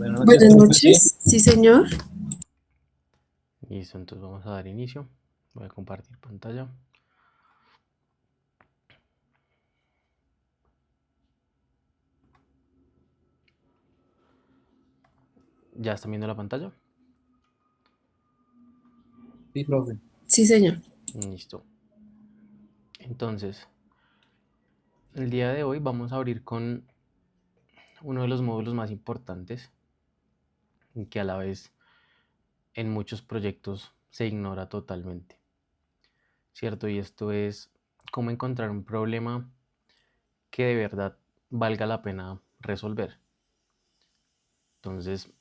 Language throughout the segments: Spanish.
Buenas noches, Buenas ¿se me escucha? noches, sí señor. Listo, entonces vamos a dar inicio. Voy a compartir pantalla. ¿Ya están viendo la pantalla? Sí, profe. Sí señor. Listo. Entonces, el día de hoy vamos a abrir con uno de los módulos más importantes y que a la vez en muchos proyectos se ignora totalmente, ¿cierto? Y esto es cómo encontrar un problema que de verdad valga la pena resolver. Entonces,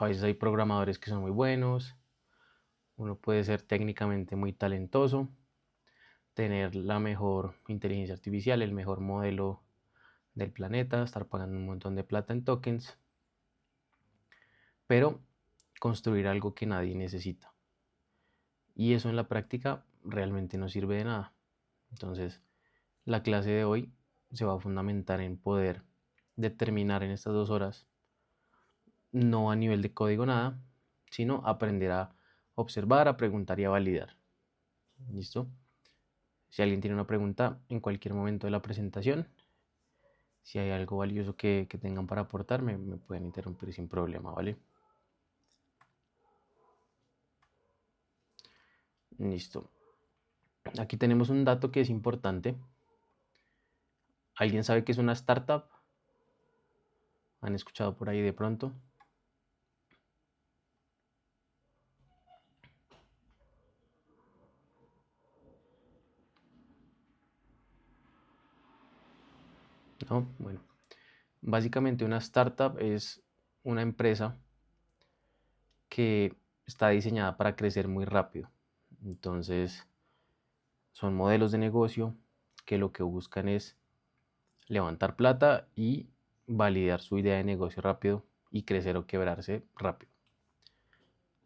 a veces hay programadores que son muy buenos, uno puede ser técnicamente muy talentoso, tener la mejor inteligencia artificial, el mejor modelo del planeta, estar pagando un montón de plata en tokens, pero construir algo que nadie necesita. Y eso en la práctica realmente no sirve de nada. Entonces, la clase de hoy se va a fundamentar en poder determinar en estas 2 horas, no a nivel de código nada, sino aprender a observar, a preguntar y a validar. ¿Listo? Si alguien tiene una pregunta en cualquier momento de la presentación, si hay algo valioso que tengan para aportar, me pueden interrumpir sin problema, ¿vale? Listo. Aquí tenemos un dato que es importante. ¿Alguien sabe qué es una startup? ¿Han escuchado por ahí de pronto? ¿No? Bueno, básicamente una startup es una empresa que está diseñada para crecer muy rápido. Entonces, son modelos de negocio que lo que buscan es levantar plata y validar su idea de negocio rápido y crecer o quebrarse rápido.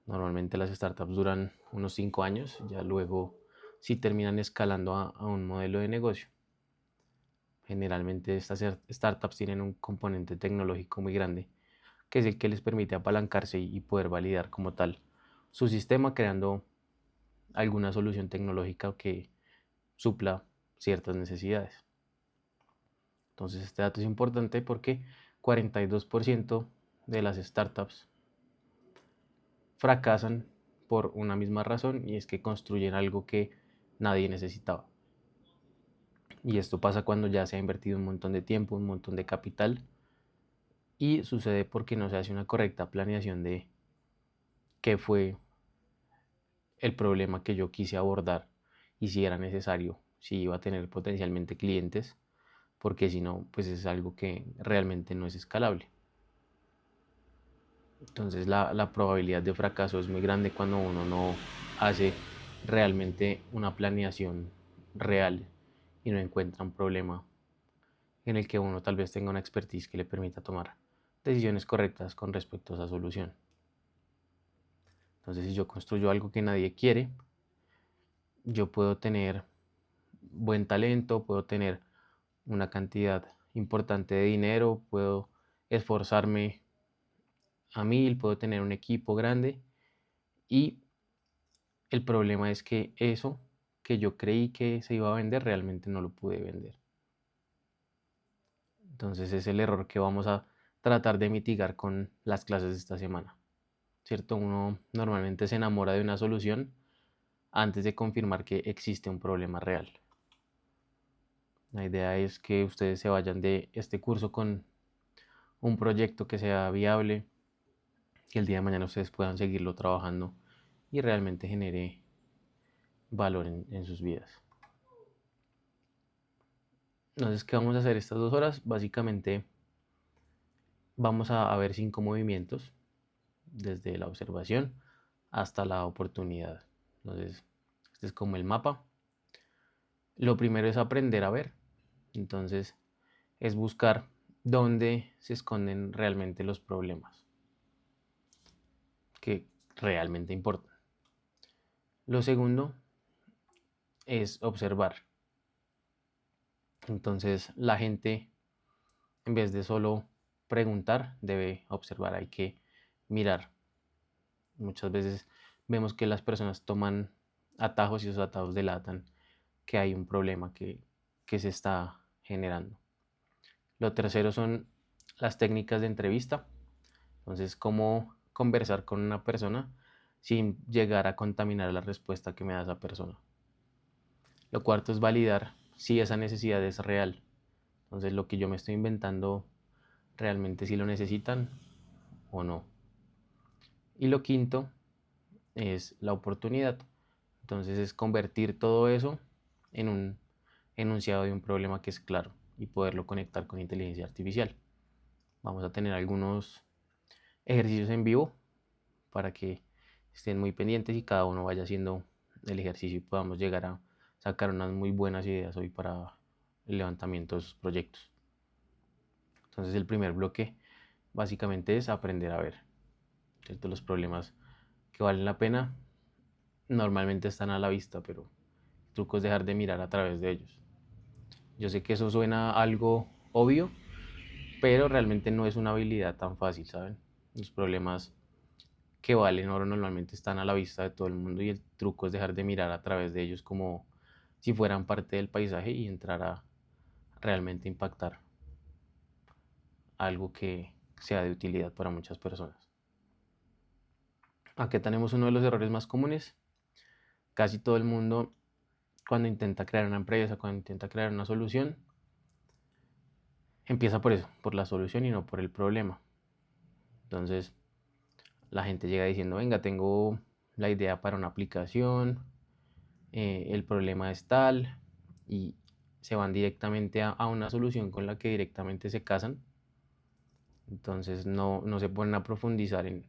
Normalmente las startups duran unos 5 años, ya luego sí terminan escalando a un modelo de negocio. Generalmente estas startups tienen un componente tecnológico muy grande, que es el que les permite apalancarse y poder validar como tal su sistema creando alguna solución tecnológica que supla ciertas necesidades. Entonces este dato es importante porque 42% de las startups fracasan por una misma razón y es que construyen algo que nadie necesitaba. Y esto pasa cuando ya se ha invertido un montón de tiempo, un montón de capital y sucede porque no se hace una correcta planeación de qué fue el problema que yo quise abordar y si era necesario, si iba a tener potencialmente clientes, porque si no, pues es algo que realmente no es escalable. Entonces la probabilidad de fracaso es muy grande cuando uno no hace realmente una planeación real y no encuentra un problema en el que uno tal vez tenga una expertise que le permita tomar decisiones correctas con respecto a esa solución. Entonces, si yo construyo algo que nadie quiere, yo puedo tener buen talento, puedo tener una cantidad importante de dinero, puedo esforzarme a mil, puedo tener un equipo grande y el problema es que eso que yo creí que se iba a vender realmente no lo pude vender. Entonces es el error que vamos a tratar de mitigar con las clases de esta semana. ¿Cierto? Uno normalmente se enamora de una solución antes de confirmar que existe un problema real. La idea es que ustedes se vayan de este curso con un proyecto que sea viable, que el día de mañana ustedes puedan seguirlo trabajando y realmente genere valor en sus vidas. Entonces, ¿qué vamos a hacer estas 2 horas? Básicamente vamos a ver 5 movimientos desde la observación hasta la oportunidad. Entonces, este es como el mapa. Lo primero es aprender a ver. Entonces, es buscar dónde se esconden realmente los problemas que realmente importan. Lo segundo es observar. Entonces, la gente, en vez de solo preguntar, debe observar, hay que mirar. Muchas veces vemos que las personas toman atajos y esos atajos delatan que hay un problema que se está generando. Lo tercero son las técnicas de entrevista. Entonces, cómo conversar con una persona sin llegar a contaminar la respuesta que me da esa persona. Lo cuarto es validar si esa necesidad es real. Entonces, lo que yo me estoy inventando realmente si lo necesitan o no. Y lo quinto es la oportunidad. Entonces, es convertir todo eso en un enunciado de un problema que es claro y poderlo conectar con inteligencia artificial. Vamos a tener algunos ejercicios en vivo para que estén muy pendientes y cada uno vaya haciendo el ejercicio y podamos llegar a sacar unas muy buenas ideas hoy para el levantamiento de sus proyectos. Entonces el primer bloque básicamente es aprender a ver, ¿cierto? Los problemas que valen la pena normalmente están a la vista, pero el truco es dejar de mirar a través de ellos. Yo sé que eso suena algo obvio, pero realmente no es una habilidad tan fácil, ¿saben? Los problemas que valen oro normalmente están a la vista de todo el mundo y el truco es dejar de mirar a través de ellos como si fueran parte del paisaje y entrar a realmente impactar algo que sea de utilidad para muchas personas. Aquí tenemos uno de los errores más comunes. Casi todo el mundo cuando intenta crear una empresa, cuando intenta crear una solución, empieza por eso, por la solución y no por el problema. Entonces la gente llega diciendo, venga, tengo la idea para una aplicación, el problema es tal, y se van directamente a una solución con la que directamente se casan. Entonces no se ponen a profundizar en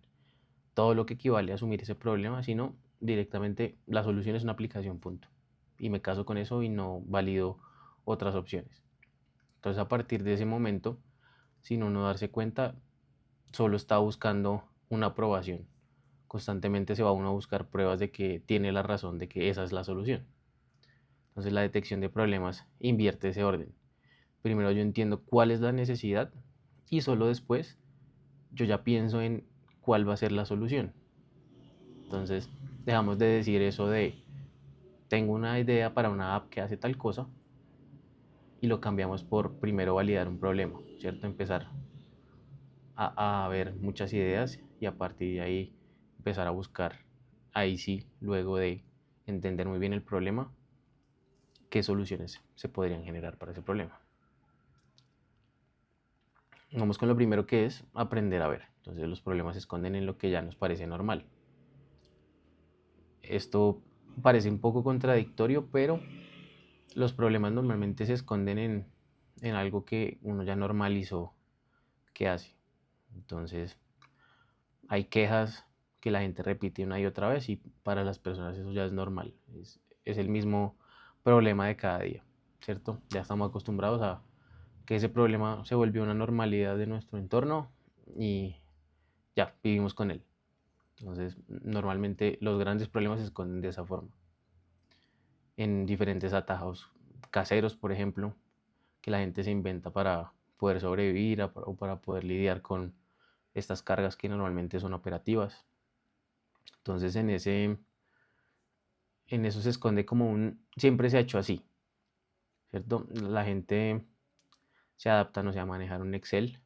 todo lo que equivale a asumir ese problema, sino directamente la solución es una aplicación, punto. Y me caso con eso y no valido otras opciones. Entonces a partir de ese momento, sin uno darse cuenta, solo está buscando una aprobación. Constantemente se va uno a buscar pruebas de que tiene la razón, de que esa es la solución. Entonces la detección de problemas invierte ese orden. Primero yo entiendo cuál es la necesidad y solo después yo ya pienso en cuál va a ser la solución. Entonces dejamos de decir eso de tengo una idea para una app que hace tal cosa y lo cambiamos por primero validar un problema, ¿cierto? Empezar a ver muchas ideas y a partir de ahí empezar a buscar, ahí sí, luego de entender muy bien el problema, qué soluciones se podrían generar para ese problema. Vamos con lo primero que es aprender a ver. Entonces los problemas se esconden en lo que ya nos parece normal. Esto parece un poco contradictorio, pero los problemas normalmente se esconden en algo que uno ya normalizó que hace. Entonces hay quejas que la gente repite una y otra vez y para las personas eso ya es normal. Es el mismo problema de cada día, ¿cierto? Ya estamos acostumbrados a que ese problema se volvió una normalidad de nuestro entorno y ya vivimos con él. Entonces, normalmente los grandes problemas se esconden de esa forma. En diferentes atajos caseros, por ejemplo, que la gente se inventa para poder sobrevivir o para poder lidiar con estas cargas que normalmente son operativas. Entonces, en eso se esconde como siempre se ha hecho así, ¿cierto? La gente se adapta, no sé, a manejar un Excel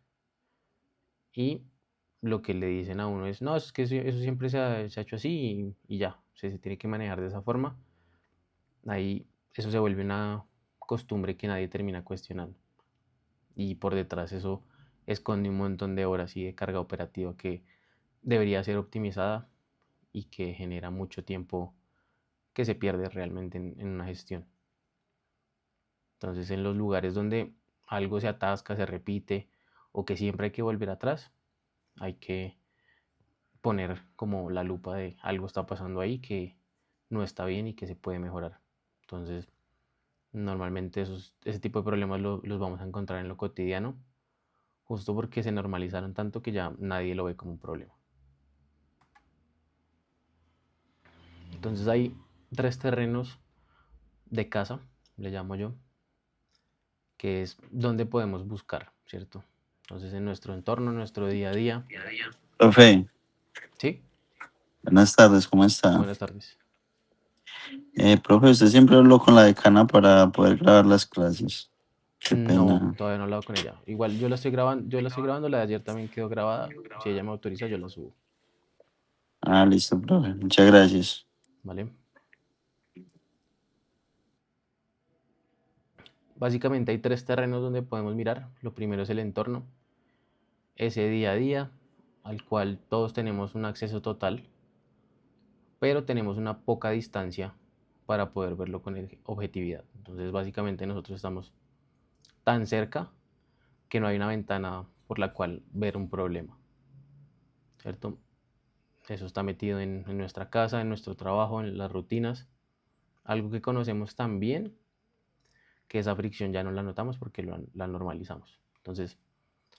y lo que le dicen a uno es, no, es que eso siempre se ha hecho así y ya, se tiene que manejar de esa forma. Ahí eso se vuelve una costumbre que nadie termina cuestionando. Y por detrás eso esconde un montón de horas y de carga operativa que debería ser optimizada y que genera mucho tiempo que se pierde realmente en una gestión. Entonces en los lugares donde algo se atasca, se repite o que siempre hay que volver atrás, hay que poner como la lupa de algo está pasando ahí que no está bien y que se puede mejorar. Entonces, normalmente ese tipo de problemas los vamos a encontrar en lo cotidiano, justo porque se normalizaron tanto que ya nadie lo ve como un problema. Entonces hay tres terrenos de casa, le llamo yo, que es donde podemos buscar, ¿cierto? Entonces, en nuestro entorno, en nuestro día a día. Profe, ¿Sí? buenas tardes, ¿cómo está? Buenas tardes. Profe, usted siempre habló con la decana para poder grabar las clases. Qué No, pena. todavía no he hablado con ella. Igual yo la estoy grabando, la de ayer también quedó grabada. Si ella me autoriza, yo la subo. Ah, listo, profe. Muchas gracias. ¿Vale? Básicamente hay tres terrenos donde podemos mirar. Lo primero es el entorno, ese día a día, al cual todos tenemos un acceso total, pero tenemos una poca distancia para poder verlo con objetividad. Entonces, básicamente nosotros estamos tan cerca que no hay una ventana por la cual ver un problema, ¿cierto? Eso está metido en nuestra casa, en nuestro trabajo, en las rutinas, algo que conocemos tan bien que esa fricción ya no la notamos porque la normalizamos. Entonces,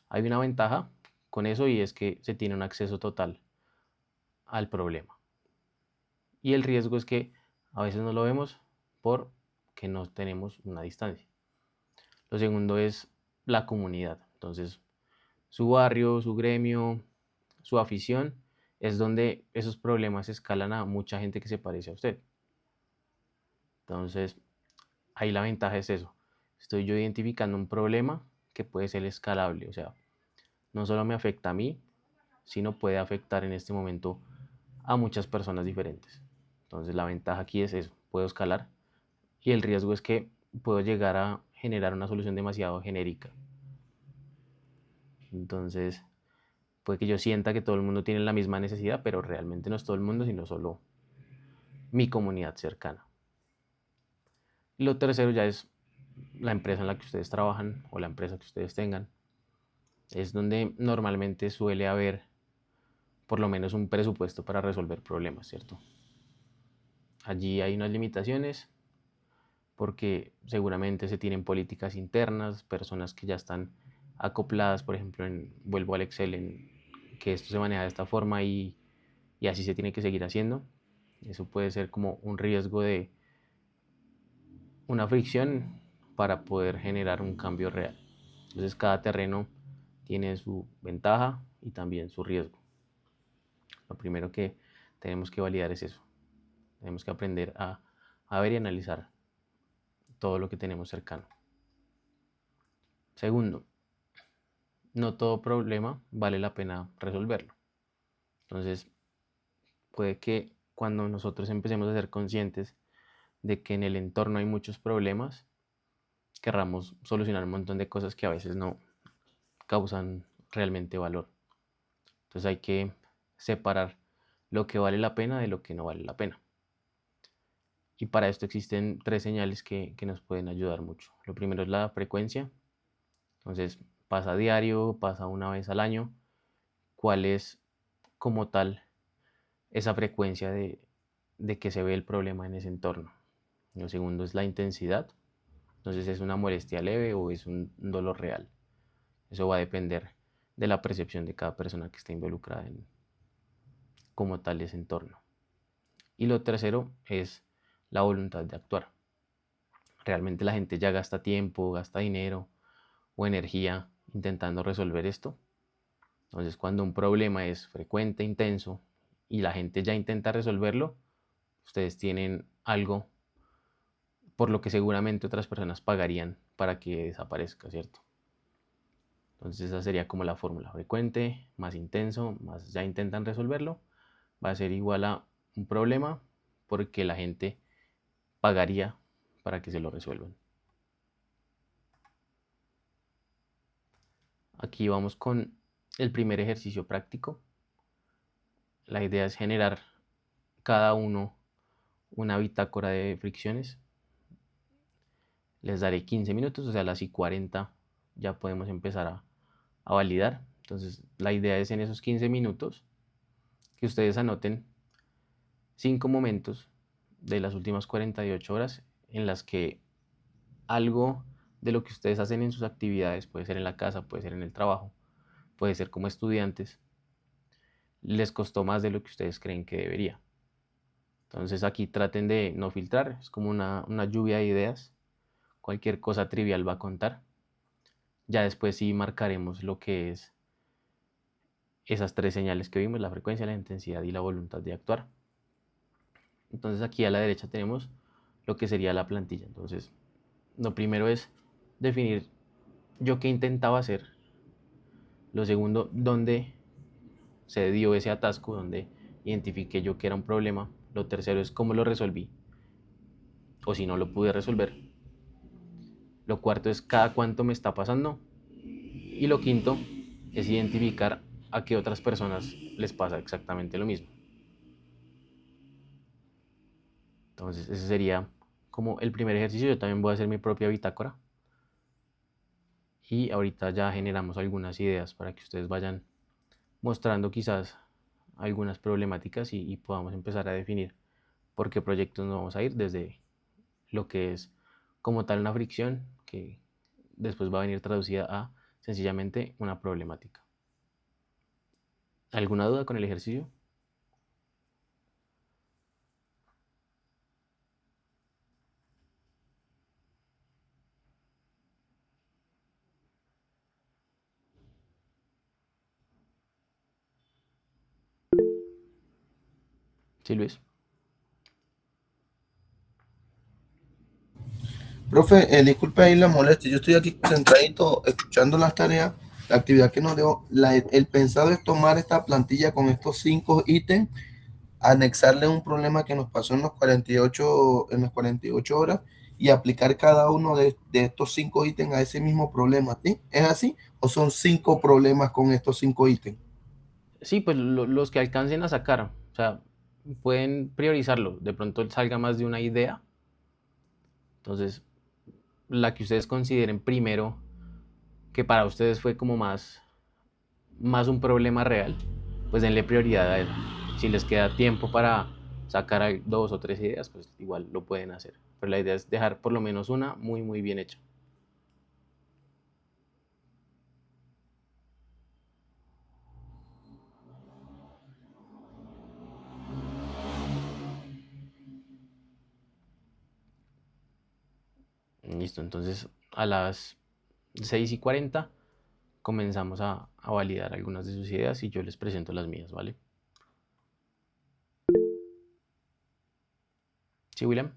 hay una ventaja con eso y es que se tiene un acceso total al problema. Y el riesgo es que a veces no lo vemos porque no tenemos una distancia. Lo segundo es la comunidad. Entonces, su barrio, su gremio, su afición es donde esos problemas escalan a mucha gente que se parece a usted. Entonces, ahí la ventaja es eso. Estoy yo identificando un problema que puede ser escalable. O sea, no solo me afecta a mí, sino puede afectar en este momento a muchas personas diferentes. Entonces, la ventaja aquí es eso. Puedo escalar y el riesgo es que puedo llegar a generar una solución demasiado genérica. Entonces, puede que yo sienta que todo el mundo tiene la misma necesidad, pero realmente no es todo el mundo, sino solo mi comunidad cercana. Y lo tercero ya es la empresa en la que ustedes trabajan o la empresa que ustedes tengan. Es donde normalmente suele haber por lo menos un presupuesto para resolver problemas, ¿cierto? Allí hay unas limitaciones porque seguramente se tienen políticas internas, personas que ya están acopladas, por ejemplo, vuelvo al Excel, en que esto se maneja de esta forma y así se tiene que seguir haciendo. Eso puede ser como un riesgo de una fricción para poder generar un cambio real. Entonces cada terreno tiene su ventaja y también su riesgo. Lo primero que tenemos que validar es eso. Tenemos que aprender a ver y analizar todo lo que tenemos cercano. Segundo, no todo problema vale la pena resolverlo. Entonces, puede que cuando nosotros empecemos a ser conscientes de que en el entorno hay muchos problemas, querramos solucionar un montón de cosas que a veces no causan realmente valor. Entonces hay que separar lo que vale la pena de lo que no vale la pena. Y para esto existen tres señales que nos pueden ayudar mucho. Lo primero es la frecuencia. Entonces, pasa a diario, pasa una vez al año. ¿Cuál es como tal esa frecuencia de que se ve el problema en ese entorno? Lo segundo es la intensidad. Entonces, ¿es una molestia leve o es un dolor real? Eso va a depender de la percepción de cada persona que está involucrada en como tal ese entorno. Y lo tercero es la voluntad de actuar. Realmente la gente ya gasta tiempo, gasta dinero o energía intentando resolver esto. Entonces, cuando un problema es frecuente, intenso y la gente ya intenta resolverlo, ustedes tienen algo por lo que seguramente otras personas pagarían para que desaparezca, ¿cierto? Entonces esa sería como la fórmula: frecuente, más intenso, más ya intentan resolverlo, va a ser igual a un problema porque la gente pagaría para que se lo resuelvan. Aquí vamos con el primer ejercicio práctico. La idea es generar cada uno una bitácora de fricciones. Les daré 15 minutos, o sea, a las y 40 ya podemos empezar a validar. Entonces, la idea es en esos 15 minutos que ustedes anoten 5 momentos de las últimas 48 horas en las que algo de lo que ustedes hacen en sus actividades, puede ser en la casa, puede ser en el trabajo, puede ser como estudiantes, les costó más de lo que ustedes creen que debería. Entonces aquí traten de no filtrar, es como una lluvia de ideas, cualquier cosa trivial va a contar. Ya después sí marcaremos lo que es esas tres señales que vimos: la frecuencia, la intensidad y la voluntad de actuar. Entonces aquí a la derecha tenemos lo que sería la plantilla. Entonces, lo primero es definir yo qué intentaba hacer. Lo segundo, dónde se dio ese atasco, dónde identifiqué yo que era un problema. Lo tercero es cómo lo resolví o si no lo pude resolver. Lo cuarto es cada cuánto me está pasando. Y lo quinto es identificar a qué otras personas les pasa exactamente lo mismo. Entonces, ese sería como el primer ejercicio. Yo también voy a hacer mi propia bitácora. Y ahorita ya generamos algunas ideas para que ustedes vayan mostrando quizás algunas problemáticas y podamos empezar a definir por qué proyectos nos vamos a ir desde lo que es como tal una fricción que después va a venir traducida a sencillamente una problemática. ¿Alguna duda con el ejercicio? Sí, Luis. Profe, disculpe ahí la molestia. Yo estoy aquí sentadito escuchando las tareas, la actividad que nos dio. El pensado es tomar esta plantilla con estos 5 ítems, anexarle un problema que nos pasó en las 48 horas y aplicar cada uno de estos 5 ítems a ese mismo problema. ¿Sí? ¿Es así? ¿O son 5 problemas con estos 5 ítems? Sí, pues los que alcancen a sacar, o sea, pueden priorizarlo. De pronto salga más de una idea. Entonces, la que ustedes consideren primero que para ustedes fue como más un problema real, pues denle prioridad a eso. Si les queda tiempo para sacar dos o tres ideas, pues igual lo pueden hacer. Pero la idea es dejar por lo menos una muy, muy bien hecha. Listo, entonces a las 6:40 comenzamos a validar algunas de sus ideas y yo les presento las mías, ¿vale? Sí, William.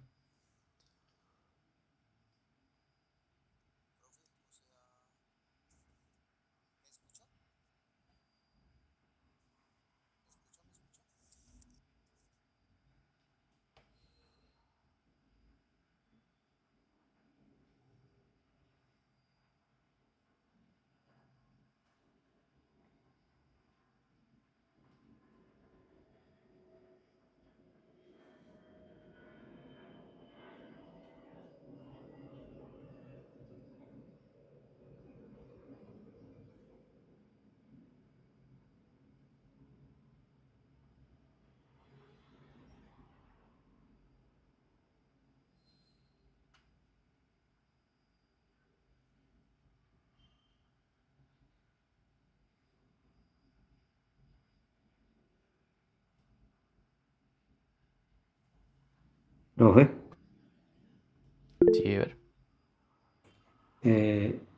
Profe, Sí, a ver.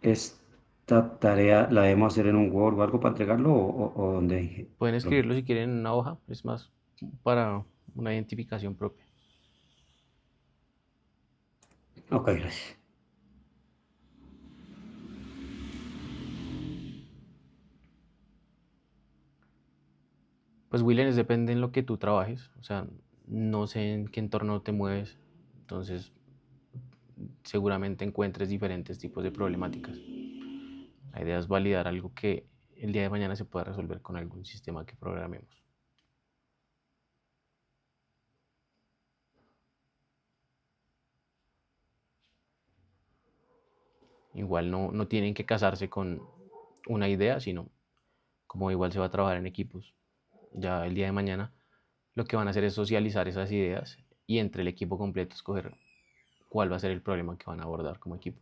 esta tarea la debemos hacer en un Word o algo para entregarlo o dónde, Pueden profe. escribirlo si quieren en una hoja, es más para una identificación propia. Ok, gracias. Pues William, depende en lo que tú trabajes, o sea, no sé en qué entorno te mueves, entonces seguramente encuentres diferentes tipos de problemáticas. La idea es validar algo que el día de mañana se pueda resolver con algún sistema que programemos. Igual no tienen que casarse con una idea, sino como igual se va a trabajar en equipos. Ya el día de mañana lo que van a hacer es socializar esas ideas y entre el equipo completo escoger cuál va a ser el problema que van a abordar como equipo.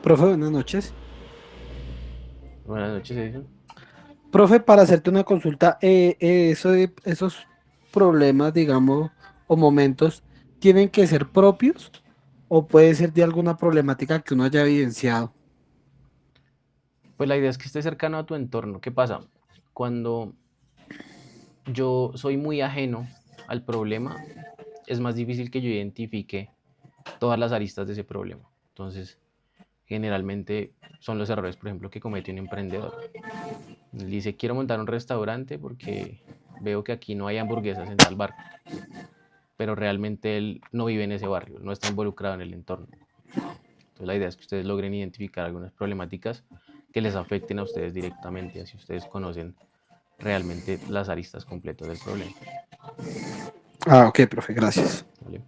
Profe, buenas noches. Buenas noches, Edison. Profe, para hacerte una consulta, esos problemas, digamos, o momentos, ¿tienen que ser propios o puede ser de alguna problemática que uno haya evidenciado? Pues la idea es que estés cercano a tu entorno. ¿Qué pasa? Cuando yo soy muy ajeno al problema, es más difícil que yo identifique todas las aristas de ese problema. Entonces, generalmente son los errores, por ejemplo, que comete un emprendedor. Él dice, quiero montar un restaurante porque veo que aquí no hay hamburguesas en tal barrio, pero realmente él no vive en ese barrio, no está involucrado en el entorno. Entonces la idea es que ustedes logren identificar algunas problemáticas que les afecten a ustedes directamente, así ustedes conocen realmente las aristas completas del problema. Ah, ok, profe, gracias. ¿Vale?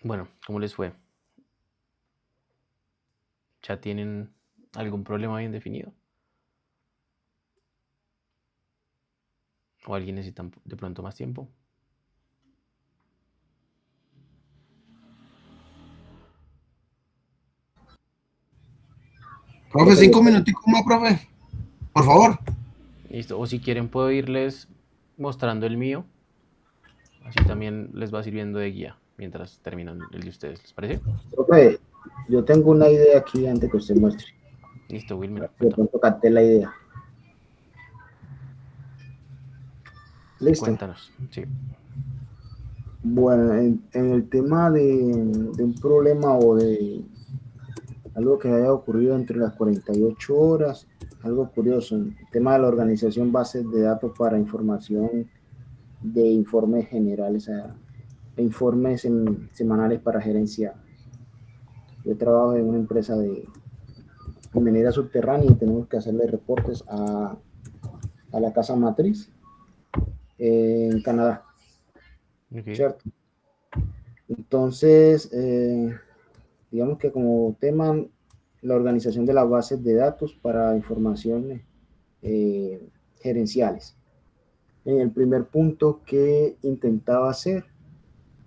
Bueno, ¿cómo les fue? ¿Ya tienen algún problema bien definido? ¿O alguien necesita de pronto más tiempo? Profe, 5 minuticos más, profe. Por favor. Listo. O si quieren puedo irles mostrando el mío. Así también les va sirviendo de guía mientras terminan el de ustedes. ¿Les parece? Profe, yo tengo una idea aquí antes que usted muestre. Listo, Wilmer. De pronto capté la idea. Listo. Cuéntanos. Sí. Bueno, en el tema de un problema o de algo que haya ocurrido entre las 48 horas, algo curioso, el tema de la organización bases de datos para información de informes generales, informes semanales para gerencia. Yo trabajo en una empresa de minería subterránea y tenemos que hacerle reportes a la casa matriz en Canadá, Okay. ¿cierto? Entonces, digamos que como tema, la organización de las bases de datos para informaciones gerenciales. En el primer punto que intentaba hacer,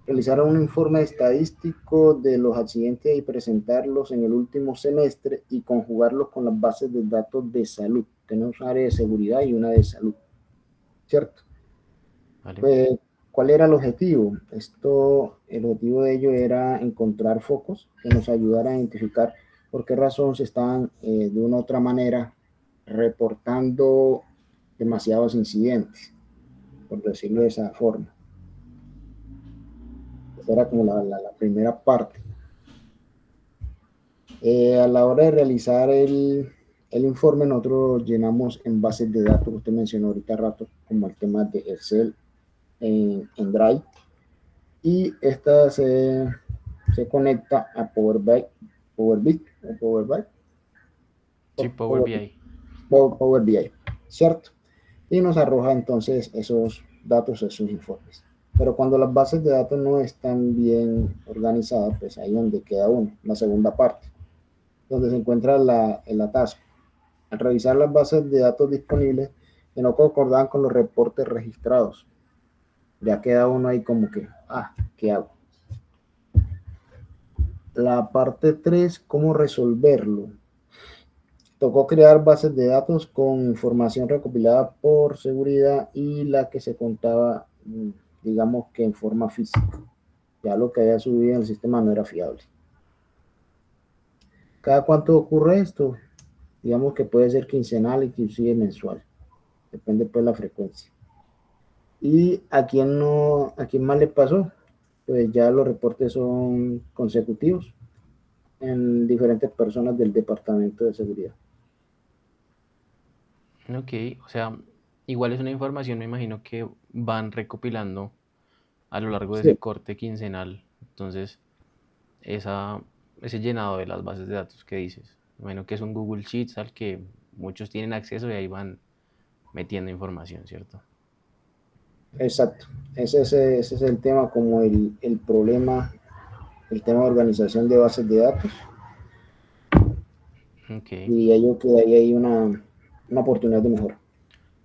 realizar un informe estadístico de los accidentes y presentarlos en el último semestre y conjugarlos con las bases de datos de salud. Tenemos un área de seguridad y una de salud, ¿cierto? Vale. Pues, ¿cuál era el objetivo? El objetivo de ello era encontrar focos que nos ayudaran a identificar por qué razón se están de una u otra manera reportando demasiados incidentes, por decirlo de esa forma. Esa era como la primera parte. A la hora de realizar el informe, nosotros llenamos en bases de datos que usted mencionó ahorita rato, como el tema de Excel en Drive, y esta se conecta a Power BI, Sí, Power BI. Power BI, ¿cierto? Y nos arroja entonces esos datos, esos informes. Pero cuando las bases de datos no están bien organizadas, pues ahí donde queda uno, la segunda parte, donde se encuentra el atasco. Al revisar las bases de datos disponibles, que no concordaban con los reportes registrados, ya queda uno ahí como que, ¿qué hago? La parte 3, ¿cómo resolverlo? Tocó crear bases de datos con información recopilada por seguridad y la que se contaba, digamos que en forma física. Ya lo que había subido en el sistema no era fiable. ¿Cada cuánto ocurre esto? Digamos que puede ser quincenal, inclusive mensual. Depende pues de la frecuencia. ¿Y a quién más le pasó? Pues ya los reportes son consecutivos en diferentes personas del departamento de seguridad. Ok, o sea, igual es una información, me imagino que van recopilando a lo largo de ese Sí, corte quincenal. Entonces, ese llenado de las bases de datos que dices, me imagino que es un Google Sheets al que muchos tienen acceso y ahí van metiendo información, ¿cierto? exacto. Ese es el tema, como el problema, el tema de organización de bases de datos. Ok, Y ello que ahí hay una oportunidad de mejora.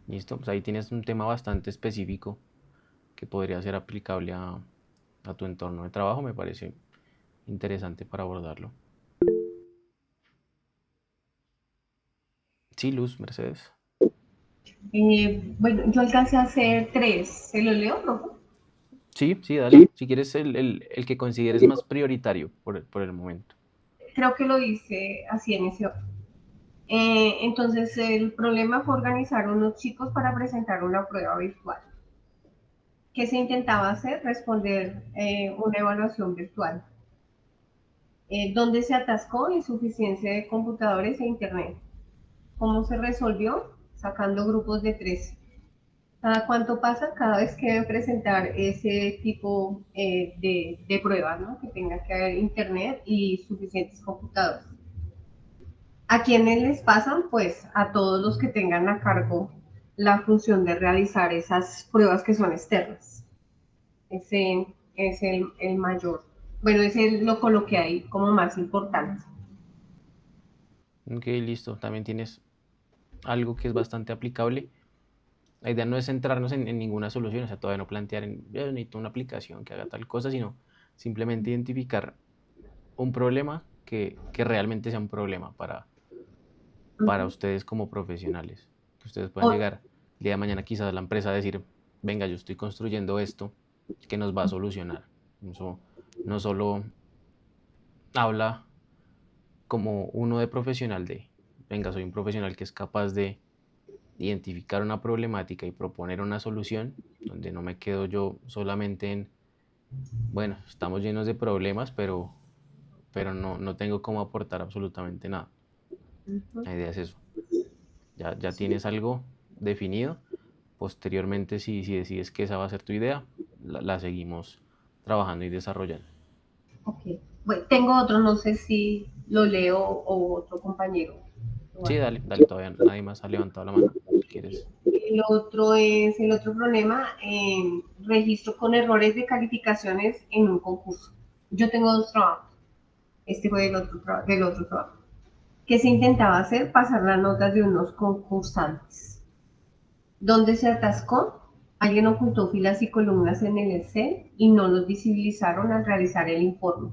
listo. Pues ahí tienes un tema bastante específico que podría ser aplicable a tu entorno de trabajo. Me parece interesante para abordarlo. Sí, Luz, Mercedes. Bueno, yo alcancé a hacer 3. ¿Se lo leo, profe? Sí, sí, dale. Si quieres el que consideres más prioritario por el momento. Creo que lo hice así en ese orden. Entonces, el problema fue organizar unos chicos para presentar una prueba virtual. ¿Qué se intentaba hacer? Responder una evaluación virtual. ¿Dónde se atascó? Insuficiencia de computadores e internet. ¿Cómo se resolvió? Sacando grupos de 3. ¿Cada cuánto pasa? Cada vez que deben presentar ese tipo de pruebas, ¿no? Que tenga que haber internet y suficientes computadores. ¿A quiénes les pasan? Pues a todos los que tengan a cargo la función de realizar esas pruebas que son externas. Ese es el mayor Bueno, ese lo coloqué ahí como más importante. Ok, listo. También tienes algo que es bastante aplicable. La idea no es centrarnos en ninguna solución, o sea, todavía no plantear yo necesito una aplicación que haga tal cosa, sino simplemente identificar un problema que realmente sea un problema para ustedes como profesionales. Que ustedes puedan O- llegar el día de mañana quizás a la empresa a decir, venga, yo estoy construyendo esto que nos va a solucionar. Eso no solo habla como uno de profesional de, venga, soy un profesional que es capaz de identificar una problemática y proponer una solución, donde no me quedo yo solamente en, bueno, estamos llenos de problemas, pero no tengo cómo aportar absolutamente nada. Ujú. La idea es eso. Ya tienes algo definido. Posteriormente, si decides que esa va a ser tu idea, la seguimos trabajando y desarrollando. Ok. Bueno, tengo otro, no sé si lo leo o otro compañero lo Sí, hace. dale, todavía nadie más ha levantado la mano. Si quieres. El otro problema, registro con errores de calificaciones en un concurso. Yo tengo dos trabajos. Este fue del otro trabajo. ¿Qué se intentaba hacer? Pasar las notas de unos concursantes. ¿Dónde se atascó? Alguien ocultó filas y columnas en el Excel y no los visibilizaron al realizar el informe.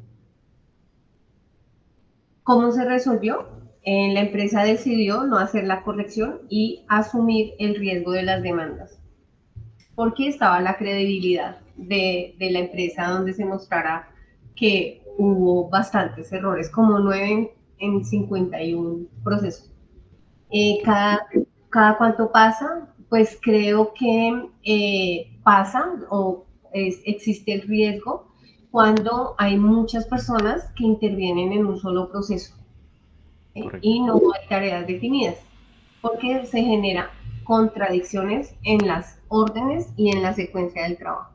¿Cómo se resolvió? La empresa decidió no hacer la corrección y asumir el riesgo de las demandas, porque estaba la credibilidad de la empresa donde se mostrara que hubo bastantes errores, como 9 en 51 procesos. Ok. Cada cuánto pasa, pues creo que pasa o existe el riesgo cuando hay muchas personas que intervienen en un solo proceso, Correcto. y no hay tareas definidas, porque se genera contradicciones en las órdenes y en la secuencia del trabajo.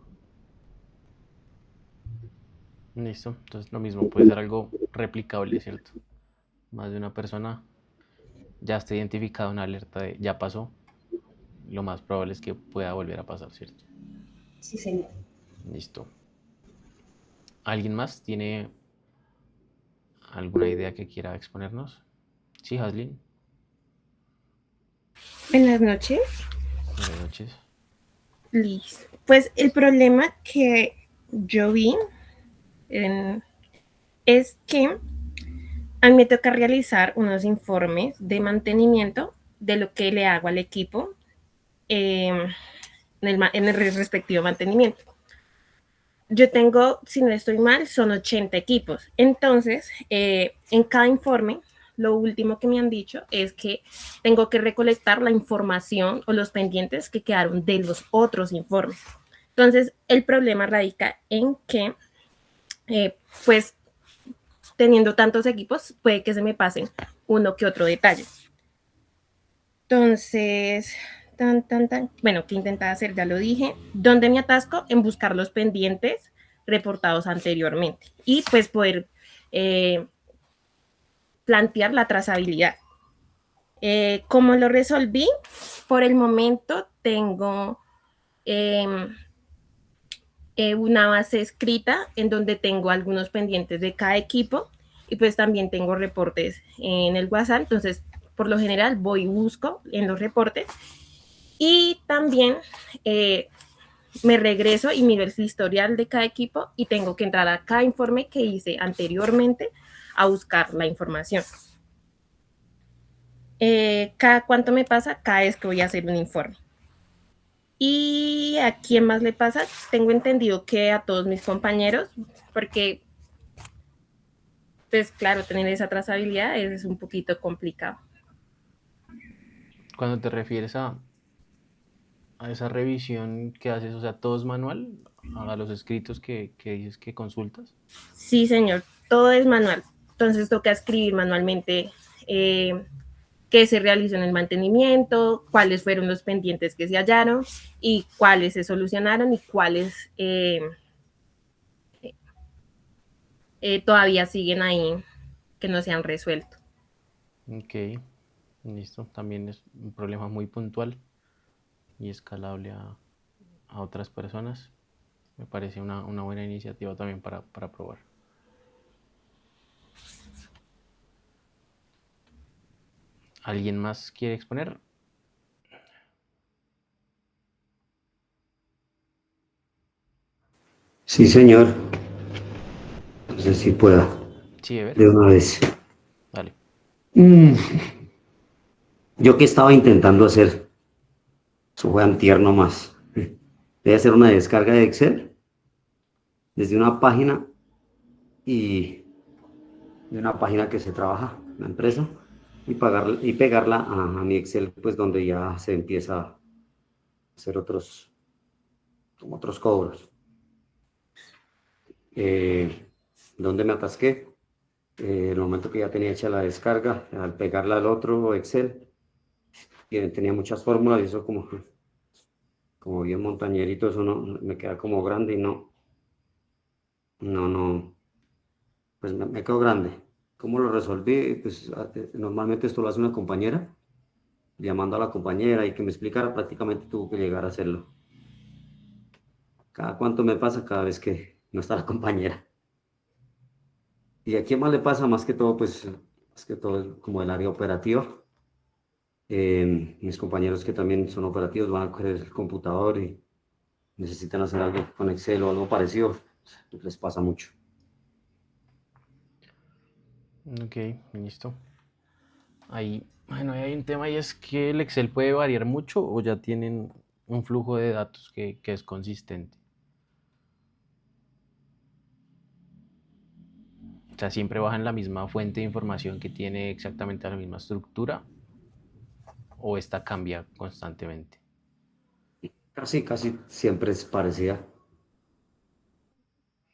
Listo. Entonces lo mismo puede ser algo replicable, ¿cierto? Más de una persona ya está identificada una alerta de ya pasó. Lo más probable es que pueda volver a pasar, ¿cierto? Sí, señor. Listo. ¿Alguien más tiene alguna idea que quiera exponernos? Sí, Haslin. Buenas noches. Buenas noches. Listo. Pues el problema que yo vi es que a mí me toca realizar unos informes de mantenimiento de lo que le hago al equipo en el respectivo mantenimiento. Yo tengo, si no estoy mal, son 80 equipos. Entonces, en cada informe, lo último que me han dicho es que tengo que recolectar la información o los pendientes que quedaron de los otros informes. Entonces, el problema radica en que, pues, teniendo tantos equipos, puede que se me pasen uno que otro detalle. Entonces, bueno, ¿qué intentaba hacer? Ya lo dije. ¿Dónde me atasco? En buscar los pendientes reportados anteriormente y pues poder plantear la trazabilidad. ¿Cómo lo resolví? Por el momento tengo una base escrita en donde tengo algunos pendientes de cada equipo y pues también tengo reportes en el WhatsApp. Entonces, por lo general voy y busco en los reportes y también me regreso y miro el historial de cada equipo y tengo que entrar a cada informe que hice anteriormente a buscar la información. ¿Cada cuánto me pasa? Cada vez que voy a hacer un informe. ¿Y a quién más le pasa? Tengo entendido que a todos mis compañeros, porque, pues claro, tener esa trazabilidad es un poquito complicado. Cuando te refieres a esa revisión que haces, o sea, todo es manual, a los escritos que dices que consultas. Sí, señor, todo es manual. Entonces toca escribir manualmente qué se realizó en el mantenimiento, cuáles fueron los pendientes que se hallaron y cuáles se solucionaron y cuáles todavía siguen ahí que no se han resuelto. Ok, listo. También es un problema muy puntual y escalable a otras personas. Me parece una buena iniciativa también para probar. ¿Alguien más quiere exponer? Sí, señor. No sé si pueda Sí, a ver, de una vez. dale. Mm, Yo que estaba intentando hacer, eso fue antier nomás. Debe hacer una descarga de Excel desde una página y de una página que se trabaja en la empresa y pegarla a mi Excel, pues donde ya se empieza a hacer como otros cobros. ¿Dónde me atasqué? El momento que ya tenía hecha la descarga, al pegarla al otro Excel, y tenía muchas fórmulas y eso como bien montañerito, eso no me queda como grande y no, pues me quedó grande. ¿Cómo lo resolví? Pues normalmente esto lo hace una compañera, llamando a la compañera y que me explicara, prácticamente tuvo que llegar a hacerlo. ¿Cada cuánto me pasa? Cada vez que no está la compañera. ¿Y a quién más le pasa? Más que todo, pues, más que todo es como el área operativa. Mis compañeros que también son operativos van a coger el computador y necesitan hacer algo con Excel o algo parecido, les pasa mucho. Ok, listo. Bueno, ahí hay un tema y es que el Excel puede variar mucho o ya tienen un flujo de datos que es consistente. O sea, siempre bajan la misma fuente de información que tiene exactamente la misma estructura o esta cambia constantemente. Casi siempre es parecida.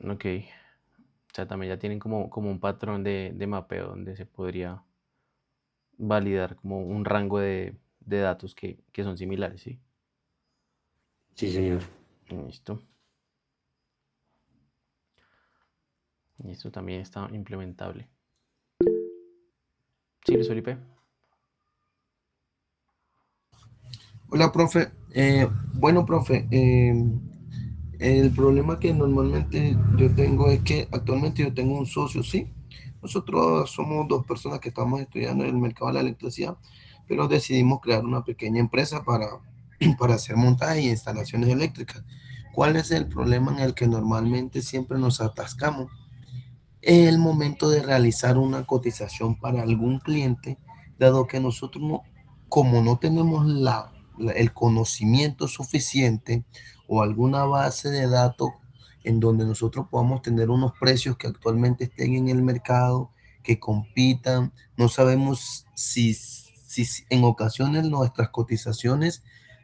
Ok. O sea, también ya tienen como un patrón de mapeo donde se podría validar como un rango de datos que son similares, ¿sí? Sí, señor. Listo. Y esto también está implementable. Sí, Luis Felipe. Hola, profe. Bueno, profe, el problema que normalmente yo tengo es que actualmente yo tengo un socio, ¿sí? Nosotros somos dos personas que estamos estudiando en el mercado de la electricidad, pero decidimos crear una pequeña empresa para hacer montaje y instalaciones eléctricas. ¿Cuál es el problema en el que normalmente siempre nos atascamos? El momento de realizar una cotización para algún cliente, dado que nosotros no, como no tenemos el conocimiento suficiente o alguna base de datos en donde nosotros podamos tener unos precios que actualmente estén en el mercado, que compitan, no sabemos si en ocasiones nuestras cotizaciones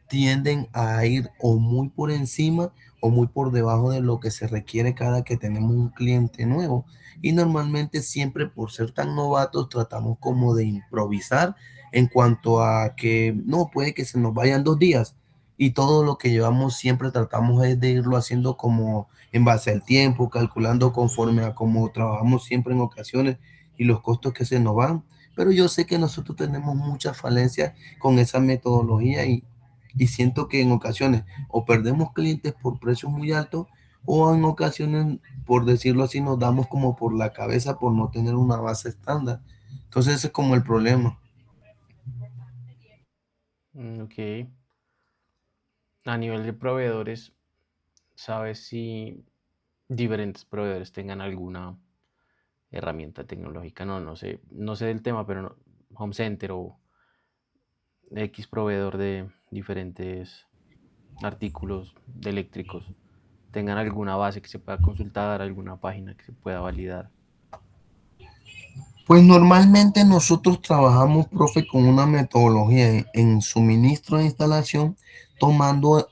tienden a ir o muy por encima o muy por debajo de lo que se requiere cada que tenemos un cliente nuevo. Y normalmente siempre por ser tan novatos tratamos como de improvisar en cuanto a que no, puede que se nos vayan 2 días y todo lo que llevamos siempre tratamos es de irlo haciendo como en base al tiempo, calculando conforme a cómo trabajamos siempre en ocasiones y los costos que se nos van. Pero yo sé que nosotros tenemos muchas falencias con esa metodología y siento que en ocasiones o perdemos clientes por precios muy altos o en ocasiones, por decirlo así, nos damos como por la cabeza por no tener una base estándar. Entonces ese es como el problema. Ok. A nivel de proveedores, ¿sabes si diferentes proveedores tengan alguna herramienta tecnológica? No sé del tema, pero Home Center o X proveedor de diferentes artículos de eléctricos tengan alguna base que se pueda consultar, alguna página que se pueda validar. Pues normalmente nosotros trabajamos, profe, con una metodología en suministro de instalación, tomando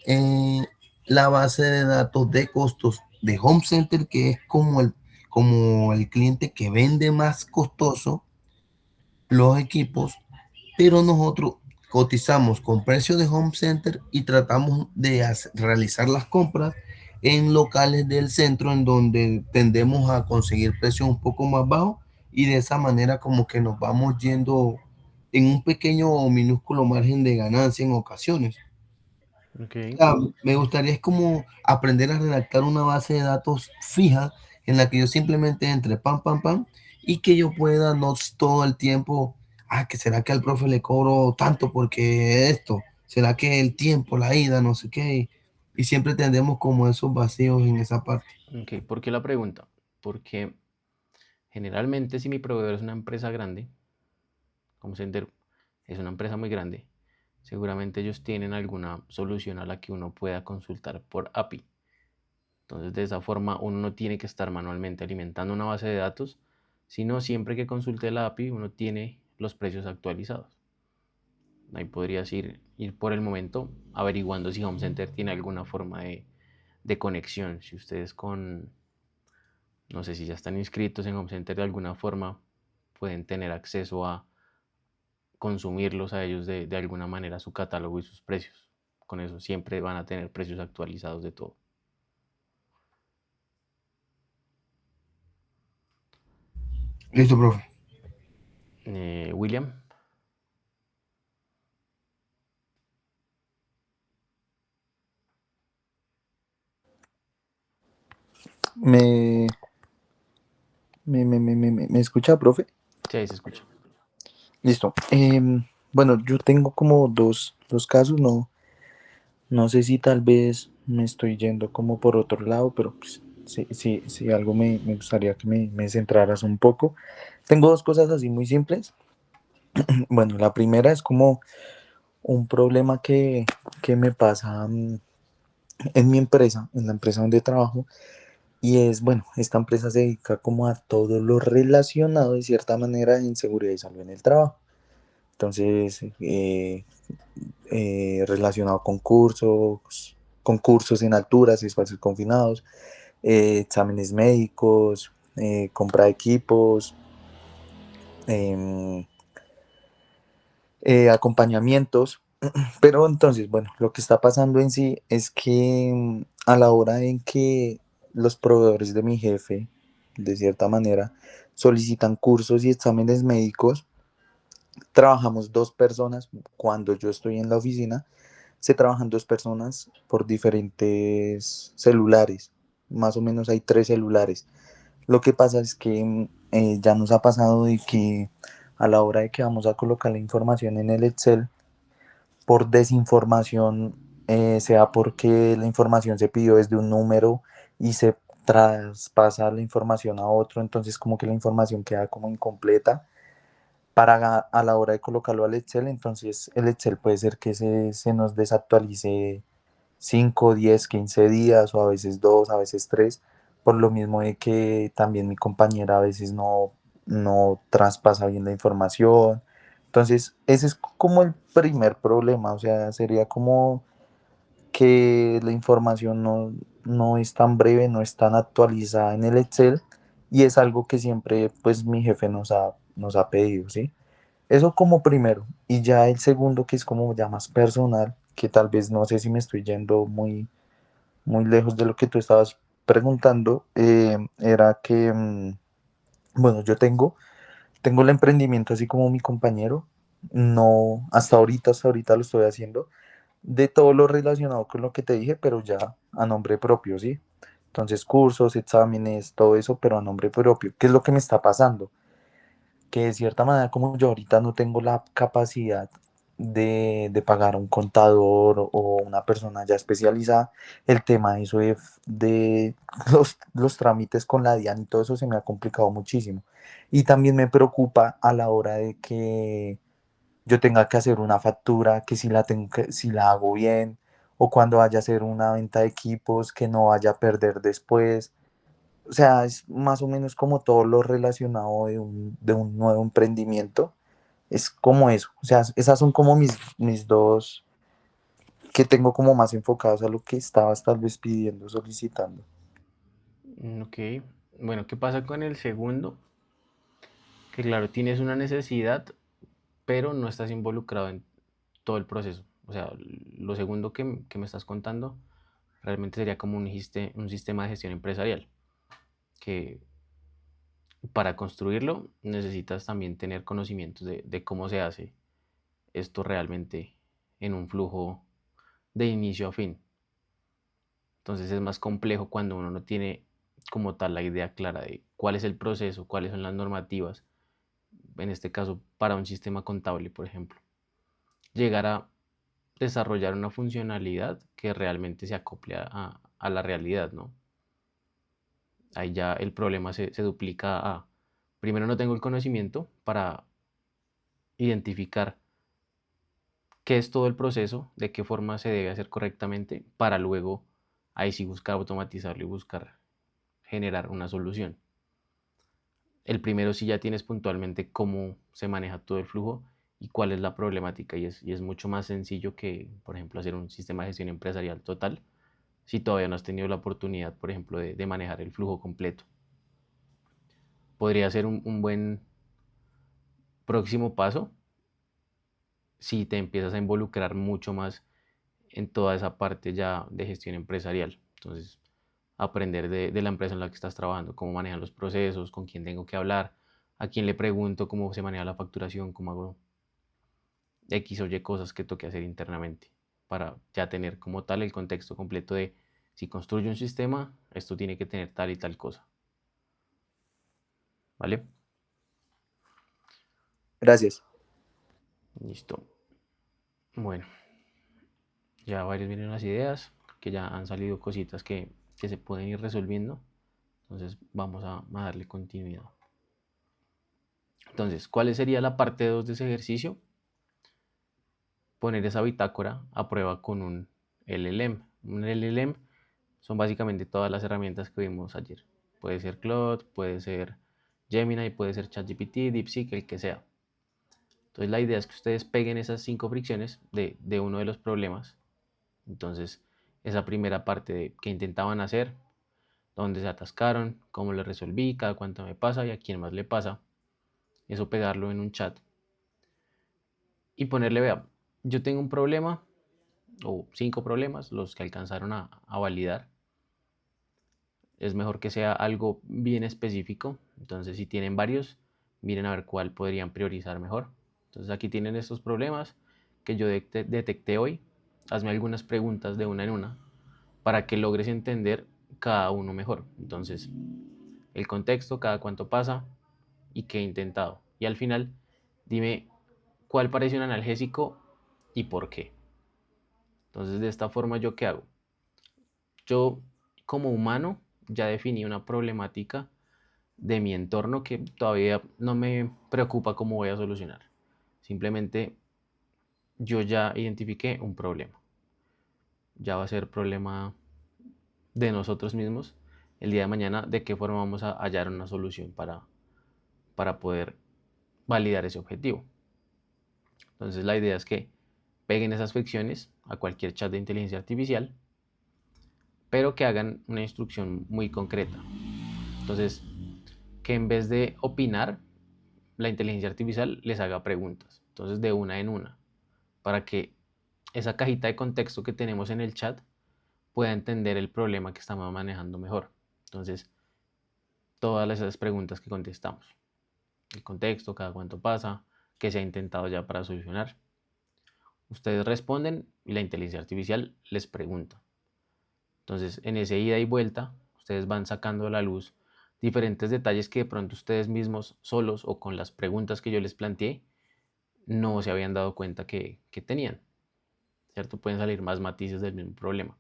la base de datos de costos de Home Center, que es como el cliente que vende más costoso los equipos, pero nosotros cotizamos con precio de Home Center y tratamos de realizar las compras en locales del centro en donde tendemos a conseguir precios un poco más bajos y de esa manera como que nos vamos yendo en un pequeño o minúsculo margen de ganancia en ocasiones. Ok. Me gustaría es como aprender a redactar una base de datos fija en la que yo simplemente entre pam, pam, pam y que yo pueda no todo el tiempo que será que al profe le cobro tanto porque esto, será que el tiempo, la ida, no sé qué, y siempre tendemos como esos vacíos en esa parte. Ok, ¿por qué la pregunta? Porque generalmente si mi proveedor es una empresa grande, Home Center es una empresa muy grande, seguramente ellos tienen alguna solución a la que uno pueda consultar por API. Entonces, de esa forma, uno no tiene que estar manualmente alimentando una base de datos, sino siempre que consulte la API, uno tiene los precios actualizados. Ahí podrías ir por el momento averiguando si Home Center tiene alguna forma de conexión. Si ustedes no sé si ya están inscritos en Home Center de alguna forma, pueden tener acceso a consumirlos a ellos de alguna manera, su catálogo y sus precios. Con eso siempre van a tener precios actualizados de todo. Listo, profe. William, ¿Me, me escucha, profe? sí, ahí se escucha. Listo. Bueno, yo tengo como dos casos, no sé si tal vez me estoy yendo como por otro lado, pero pues, si algo me gustaría que me centraras un poco. Tengo dos cosas así muy simples. Bueno, la primera es como un problema que me pasa en mi empresa, en la empresa donde trabajo. Y es, bueno, esta empresa se dedica como a todo lo relacionado de cierta manera en seguridad y salud en el trabajo. Entonces, relacionado con concursos en alturas, espacios confinados, exámenes médicos, compra de equipos, em, acompañamientos. Pero entonces, bueno, lo que está pasando en sí es que a la hora en que los proveedores de mi jefe, de cierta manera, solicitan cursos y exámenes médicos, trabajamos dos personas. Cuando yo estoy en la oficina, se trabajan dos personas por diferentes celulares. Más o menos hay tres celulares. Lo que pasa es que ya nos ha pasado de que a la hora de que vamos a colocar la información en el Excel, por desinformación, sea porque la información se pidió desde un número y se traspasa la información a otro, entonces como que la información queda como incompleta para a la hora de colocarlo al Excel, entonces el Excel puede ser que se nos desactualice 5 10 15 días o a veces 2 a veces 3 por lo mismo de que también mi compañera a veces no traspasa bien la información. Entonces, ese es como el primer problema, o sea, sería como que la información no es tan breve, no es tan actualizada en el Excel y es algo que siempre pues mi jefe nos ha pedido, ¿sí? Eso como primero. Y ya el segundo, que es como ya más personal, que tal vez no sé si me estoy yendo muy lejos de lo que tú estabas preguntando, era que, bueno, yo tengo el emprendimiento así como mi compañero. No, hasta ahorita lo estoy haciendo de todo lo relacionado con lo que te dije, pero ya a nombre propio, ¿sí? Entonces, cursos, exámenes, todo eso, pero a nombre propio. ¿Qué es lo que me está pasando? Que de cierta manera, como yo ahorita no tengo la capacidad de pagar a un contador o una persona ya especializada, el tema de eso de los trámites con la DIAN y todo eso se me ha complicado muchísimo. Y también me preocupa a la hora de que yo tenga que hacer una factura, que si la hago bien, o cuando vaya a hacer una venta de equipos, que no vaya a perder después. O sea, es más o menos como todo lo relacionado de un nuevo emprendimiento. Es como eso. O sea, esas son como mis dos que tengo como más enfocados a lo que estabas tal vez pidiendo, solicitando. Ok, bueno, ¿qué pasa con el segundo? Que claro, tienes una necesidad, pero no estás involucrado en todo el proceso. O sea, lo segundo que me estás contando realmente sería como un sistema de gestión empresarial, que para construirlo necesitas también tener conocimientos de cómo se hace esto realmente en un flujo de inicio a fin. Entonces es más complejo cuando uno no tiene como tal la idea clara de cuál es el proceso, cuáles son las normativas, en este caso para un sistema contable, por ejemplo. Llegar a desarrollar una funcionalidad que realmente se acople a la realidad, ¿no? Ahí ya el problema se duplica a, primero no tengo el conocimiento para identificar qué es todo el proceso, de qué forma se debe hacer correctamente, para luego ahí sí buscar automatizarlo y buscar generar una solución. El primero sí ya tienes puntualmente cómo se maneja todo el flujo y cuál es la problemática y es mucho más sencillo que, por ejemplo, hacer un sistema de gestión empresarial total si todavía no has tenido la oportunidad, por ejemplo, de manejar el flujo completo. Podría ser un buen próximo paso si te empiezas a involucrar mucho más en toda esa parte ya de gestión empresarial. Entonces, aprender de la empresa en la que estás trabajando, cómo manejan los procesos, con quién tengo que hablar, a quién le pregunto cómo se maneja la facturación, cómo hago X o Y cosas que toque hacer internamente, para ya tener como tal el contexto completo de si construyo un sistema, esto tiene que tener tal y tal cosa. ¿Vale? Gracias. Listo. Bueno, ya varios vienen las ideas, que ya han salido cositas que se pueden ir resolviendo. Entonces vamos a darle continuidad. Entonces, ¿cuál sería la parte 2 de ese ejercicio? Poner esa bitácora a prueba con un LLM. Un LLM son básicamente todas las herramientas que vimos ayer. Puede ser Claude, puede ser Gemini, puede ser ChatGPT, DeepSeek, el que sea. Entonces la idea es que ustedes peguen esas 5 fricciones de uno de los problemas. Entonces, esa primera parte de qué intentaban hacer, dónde se atascaron, cómo lo resolví, cada cuánto me pasa y a quién más le pasa. Eso pegarlo en un chat y ponerle, vea, yo tengo un problema o 5 problemas, los que alcanzaron a validar. Es mejor que sea algo bien específico. Entonces, si tienen varios, miren a ver cuál podrían priorizar mejor. Entonces, aquí tienen estos problemas que yo detecté hoy. Hazme algunas preguntas de una en una para que logres entender cada uno mejor. Entonces, el contexto, cada cuánto pasa y qué he intentado. Y al final, dime cuál parece un analgésico y por qué. Entonces, de esta forma, ¿yo qué hago? Yo, como humano, ya definí una problemática de mi entorno que todavía no me preocupa cómo voy a solucionar. Simplemente yo ya identifiqué un problema. Ya va a ser problema de nosotros mismos el día de mañana de qué forma vamos a hallar una solución para poder validar ese objetivo. Entonces la idea es que peguen esas fricciones a cualquier chat de inteligencia artificial, pero que hagan una instrucción muy concreta. Entonces, que en vez de opinar, la inteligencia artificial les haga preguntas. Entonces, de una en una, para que esa cajita de contexto que tenemos en el chat pueda entender el problema que estamos manejando mejor. Entonces, todas esas preguntas que contestamos. El contexto, cada cuánto pasa, qué se ha intentado ya para solucionar. Ustedes responden y la inteligencia artificial les pregunta. Entonces, en ese ida y vuelta, ustedes van sacando a la luz diferentes detalles que de pronto ustedes mismos solos o con las preguntas que yo les planteé no se habían dado cuenta que tenían, ¿cierto? Pueden salir más matices del mismo problema.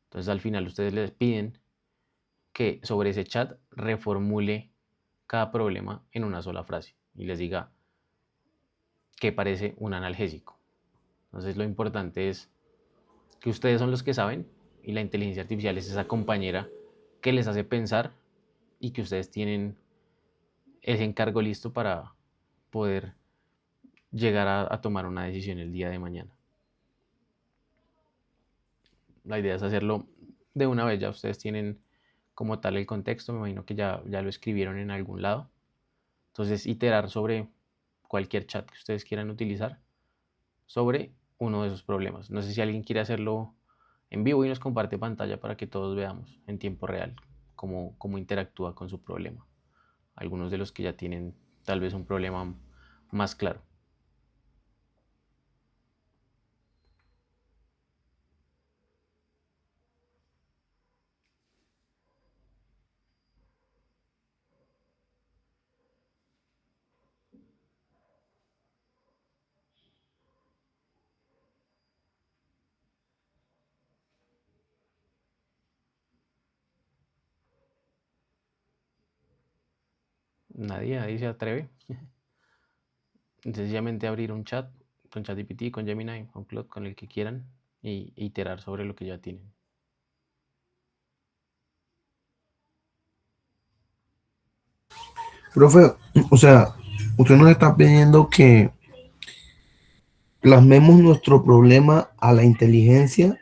Entonces, al final ustedes les piden que sobre ese chat reformule cada problema en una sola frase y les diga qué parece un analgésico. Entonces, lo importante es que ustedes son los que saben y la inteligencia artificial es esa compañera que les hace pensar y que ustedes tienen ese encargo listo para poder llegar a tomar una decisión el día de mañana. La idea es hacerlo de una vez, ya ustedes tienen como tal el contexto, me imagino que ya lo escribieron en algún lado. Entonces, iterar sobre cualquier chat que ustedes quieran utilizar sobre uno de esos problemas. No sé si alguien quiere hacerlo en vivo y nos comparte pantalla para que todos veamos en tiempo real cómo interactúa con su problema. Algunos de los que ya tienen tal vez un problema más claro. Nadie se atreve. Sencillamente abrir un chat con ChatGPT, con Gemini, con Claude, con el que quieran, y iterar sobre lo que ya tienen. Profe, o sea, usted nos está pidiendo que plasmemos nuestro problema a la inteligencia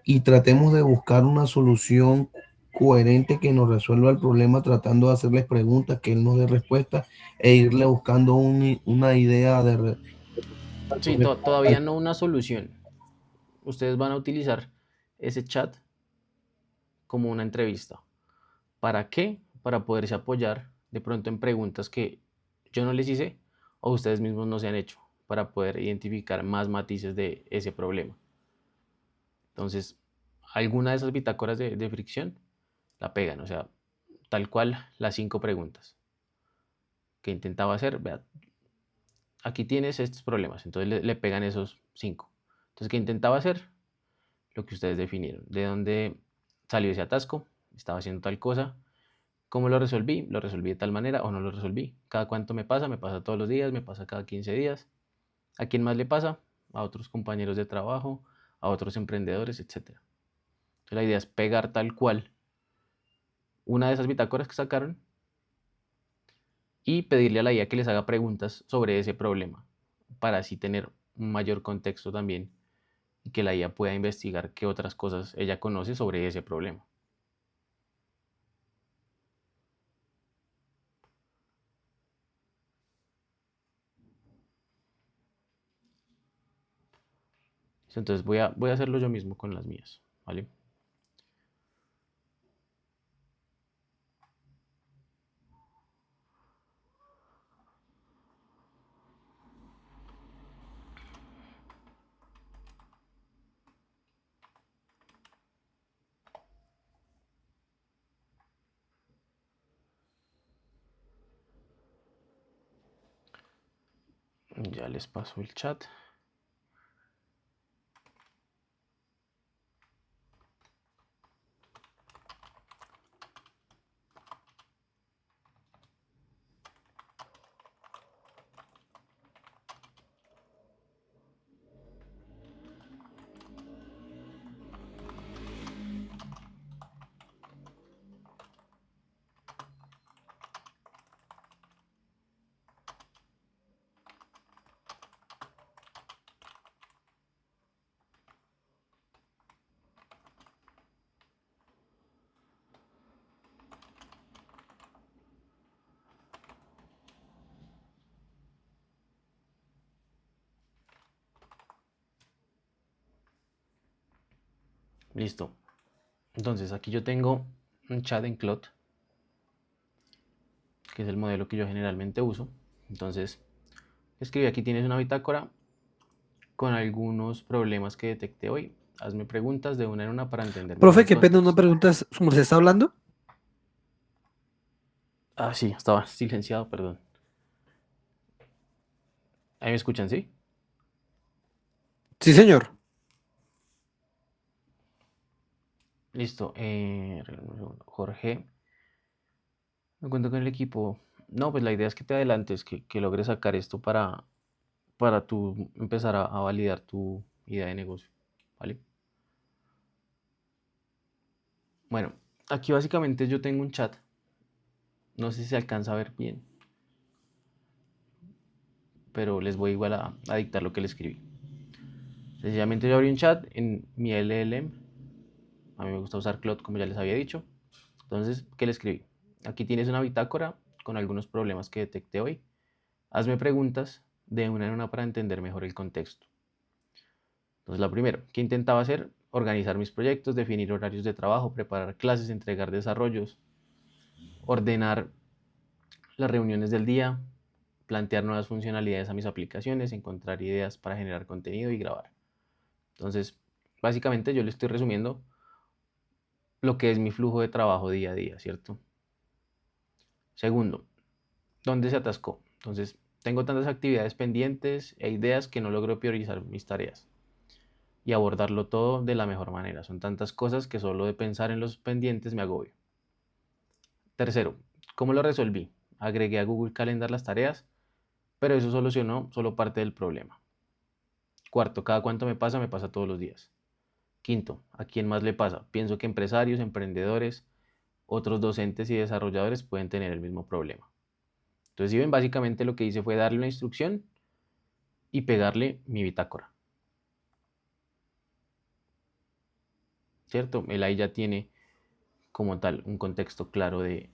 y tratemos de buscar una solución coherente que nos resuelva el problema, tratando de hacerles preguntas, que él nos dé respuestas e irle buscando una idea de... Sí, todavía no una solución. Ustedes van a utilizar ese chat como una entrevista. ¿Para qué? Para poderse apoyar de pronto en preguntas que yo no les hice o ustedes mismos no se han hecho, para poder identificar más matices de ese problema. Entonces, alguna de esas bitácoras de fricción la pegan, o sea, tal cual las 5 preguntas que intentaba hacer. Vea, aquí tienes estos problemas, entonces le pegan esos 5. Entonces, ¿qué intentaba hacer? Lo que ustedes definieron. ¿De dónde salió ese atasco? Estaba haciendo tal cosa. ¿Cómo lo resolví? ¿Lo resolví de tal manera o no lo resolví? ¿Cada cuánto me pasa? ¿Me pasa todos los días? ¿Me pasa cada 15 días? ¿A quién más le pasa? A otros compañeros de trabajo, a otros emprendedores, etc. Entonces, la idea es pegar tal cual una de esas bitácoras que sacaron y pedirle a la IA que les haga preguntas sobre ese problema, para así tener un mayor contexto también y que la IA pueda investigar qué otras cosas ella conoce sobre ese problema. Entonces voy a hacerlo yo mismo con las mías, ¿vale? Ya les paso el chat. Listo. Entonces aquí yo tengo un chat en Claude, que es el modelo que yo generalmente uso. Entonces escribí: aquí tienes una bitácora con algunos problemas que detecté hoy. Hazme preguntas de una en una para entender mejor Profe, el qué pena, una contexto. pregunta. ¿Su merced está hablando? Ah, sí, estaba silenciado, perdón. Ahí me escuchan, ¿sí? Sí, señor. Listo. Jorge, me cuento con el equipo. No, pues la idea es que te adelantes, que logres sacar esto para tú empezar a validar tu idea de negocio, ¿vale? Bueno, aquí básicamente yo tengo un chat. No sé si se alcanza a ver bien, pero les voy igual a dictar lo que le escribí. Sencillamente yo abrí un chat en mi LLM. A mí me gusta usar Claude, como ya les había dicho. Entonces, ¿qué le escribí? Aquí tienes una bitácora con algunos problemas que detecté hoy. Hazme preguntas de una en una para entender mejor el contexto. Entonces, la primera, ¿qué intentaba hacer? Organizar mis proyectos, definir horarios de trabajo, preparar clases, entregar desarrollos, ordenar las reuniones del día, plantear nuevas funcionalidades a mis aplicaciones, encontrar ideas para generar contenido y grabar. Entonces, básicamente yo le estoy resumiendo lo que es mi flujo de trabajo día a día, ¿cierto? Segundo, ¿dónde se atascó? Entonces, tengo tantas actividades pendientes e ideas que no logro priorizar mis tareas y abordarlo todo de la mejor manera. Son tantas cosas que solo de pensar en los pendientes me agobio. Tercero, ¿cómo lo resolví? agregué a Google Calendar las tareas, pero eso solucionó solo parte del problema. Cuarto, cada cuánto me pasa todos los días. Quinto, ¿a quién más le pasa? Pienso que empresarios, emprendedores, otros docentes y desarrolladores pueden tener el mismo problema. Entonces, si ven, básicamente lo que hice fue darle una instrucción y pegarle mi bitácora. ¿Cierto? Él ahí ya tiene como tal un contexto claro de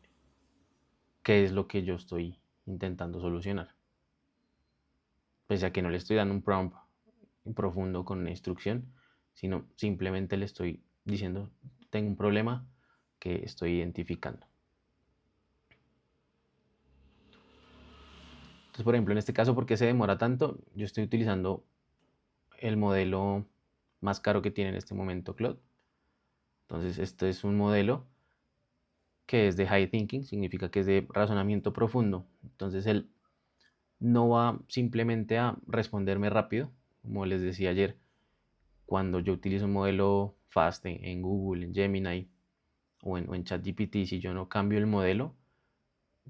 qué es lo que yo estoy intentando solucionar. Pese a que no le estoy dando un prompt profundo con una instrucción, sino simplemente le estoy diciendo, tengo un problema que estoy identificando. Entonces, por ejemplo, en este caso, ¿por qué se demora tanto? Yo estoy utilizando el modelo más caro que tiene en este momento Claude. Entonces, este es un modelo que es de high thinking, significa que es de razonamiento profundo. Entonces, él no va simplemente a responderme rápido, como les decía ayer, cuando yo utilizo un modelo fast en Google, en Gemini o en ChatGPT, si yo no cambio el modelo,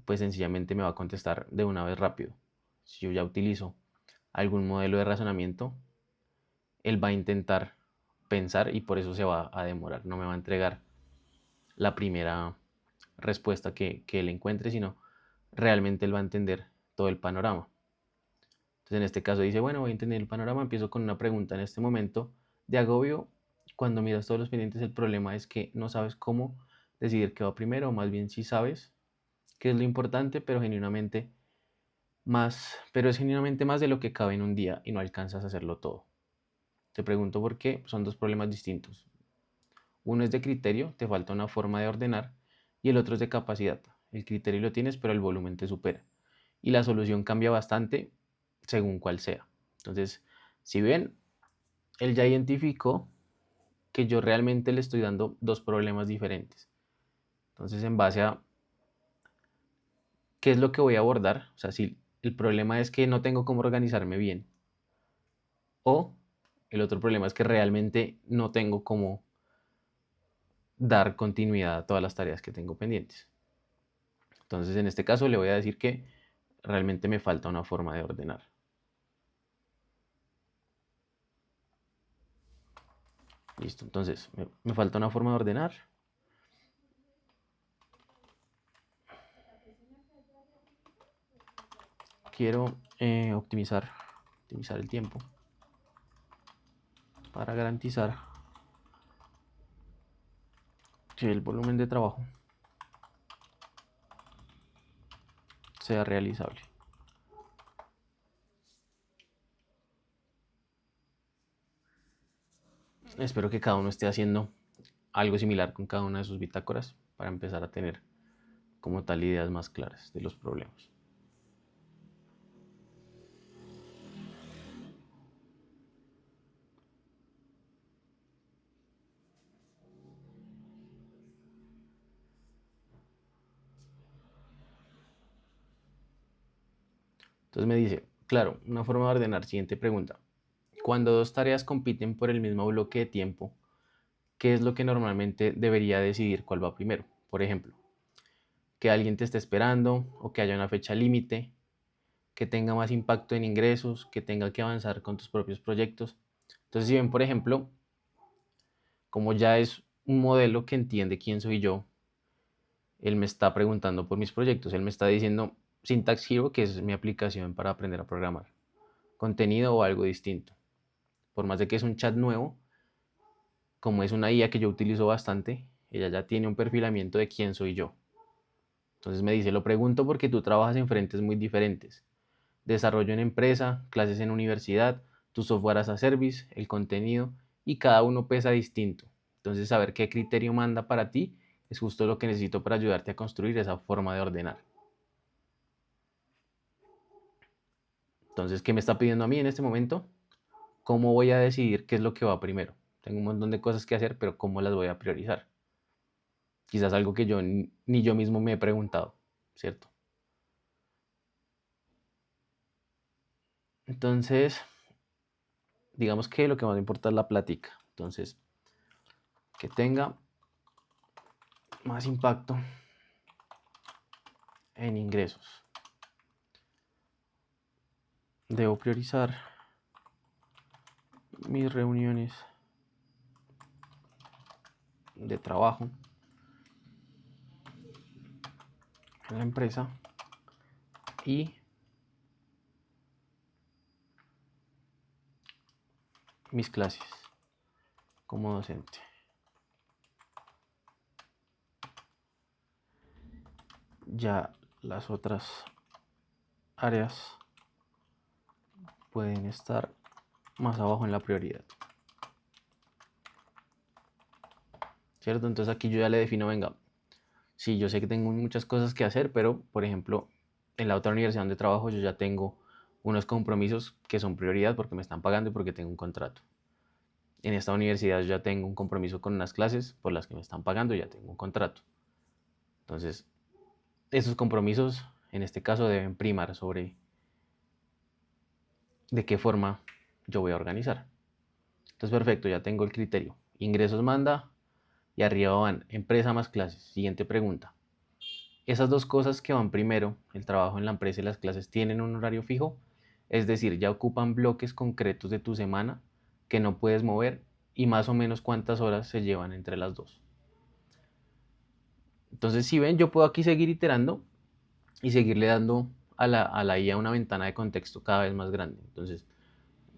pues sencillamente me va a contestar de una vez rápido. Si yo ya utilizo algún modelo de razonamiento, él va a intentar pensar y por eso se va a demorar. No me va a entregar la primera respuesta que él encuentre, sino realmente él va a entender todo el panorama. Entonces en este caso dice, bueno, voy a entender el panorama, empiezo con una pregunta en este momento de agobio. Cuando miras todos los pendientes, el problema es que no sabes cómo decidir qué va primero, o más bien sí sabes qué es lo importante, pero es genuinamente más de lo que cabe en un día y no alcanzas a hacerlo todo. Te pregunto por qué, son dos problemas distintos. Uno es de criterio, te falta una forma de ordenar, y el otro es de capacidad. El criterio lo tienes, pero el volumen te supera. Y la solución cambia bastante según cuál sea. Entonces, si ven, él ya identificó que yo realmente le estoy dando dos problemas diferentes. Entonces, en base a qué es lo que voy a abordar, o sea, si el problema es que no tengo cómo organizarme bien, o el otro problema es que realmente no tengo cómo dar continuidad a todas las tareas que tengo pendientes. Entonces, en este caso le voy a decir que realmente me falta una forma de ordenar. Listo, entonces me falta una forma de ordenar. Quiero optimizar el tiempo para garantizar que el volumen de trabajo sea realizable. Espero que cada uno esté haciendo algo similar con cada una de sus bitácoras para empezar a tener como tal ideas más claras de los problemas. Entonces me dice, claro, una forma de ordenar. Siguiente pregunta. Cuando dos tareas compiten por el mismo bloque de tiempo, ¿qué es lo que normalmente debería decidir cuál va primero? Por ejemplo, que alguien te esté esperando o que haya una fecha límite, que tenga más impacto en ingresos, que tenga que avanzar con tus propios proyectos. Entonces, si ven, por ejemplo, como ya es un modelo que entiende quién soy yo, él me está preguntando por mis proyectos, él me está diciendo Syntax Hero, que es mi aplicación para aprender a programar, contenido o algo distinto. Por más de que es un chat nuevo, como es una IA que yo utilizo bastante, ella ya tiene un perfilamiento de quién soy yo. Entonces me dice, lo pregunto porque tú trabajas en frentes muy diferentes. Desarrollo en empresa, clases en universidad, tu software as a service, el contenido, y cada uno pesa distinto. Entonces saber qué criterio manda para ti es justo lo que necesito para ayudarte a construir esa forma de ordenar. Entonces, ¿qué me está pidiendo a mí en este momento? ¿Cómo voy a decidir qué es lo que va primero? Tengo un montón de cosas que hacer, pero ¿cómo las voy a priorizar? Quizás algo que yo ni yo mismo me he preguntado, ¿cierto? Entonces, digamos que lo que más importa es la plática. Entonces, que tenga más impacto en ingresos. Debo priorizar mis reuniones de trabajo en la empresa y mis clases como docente. Ya las otras áreas pueden estar más abajo en la prioridad. ¿Cierto? Entonces aquí yo ya le defino, venga, sí, yo sé que tengo muchas cosas que hacer, pero por ejemplo, en la otra universidad donde trabajo yo ya tengo unos compromisos que son prioridad porque me están pagando y porque tengo un contrato. En esta universidad yo ya tengo un compromiso con unas clases por las que me están pagando y ya tengo un contrato. Entonces, esos compromisos en este caso deben primar sobre de qué forma yo voy a organizar. Entonces, perfecto, ya tengo el criterio. Ingresos manda y arriba van empresa más clases. Siguiente pregunta. Esas dos cosas que van primero, el trabajo en la empresa y las clases, ¿tienen un horario fijo? Es decir, ya ocupan bloques concretos de tu semana que no puedes mover y más o menos cuántas horas se llevan entre las dos. Entonces, si ven, yo puedo aquí seguir iterando y seguirle dando a la IA una ventana de contexto cada vez más grande. Entonces,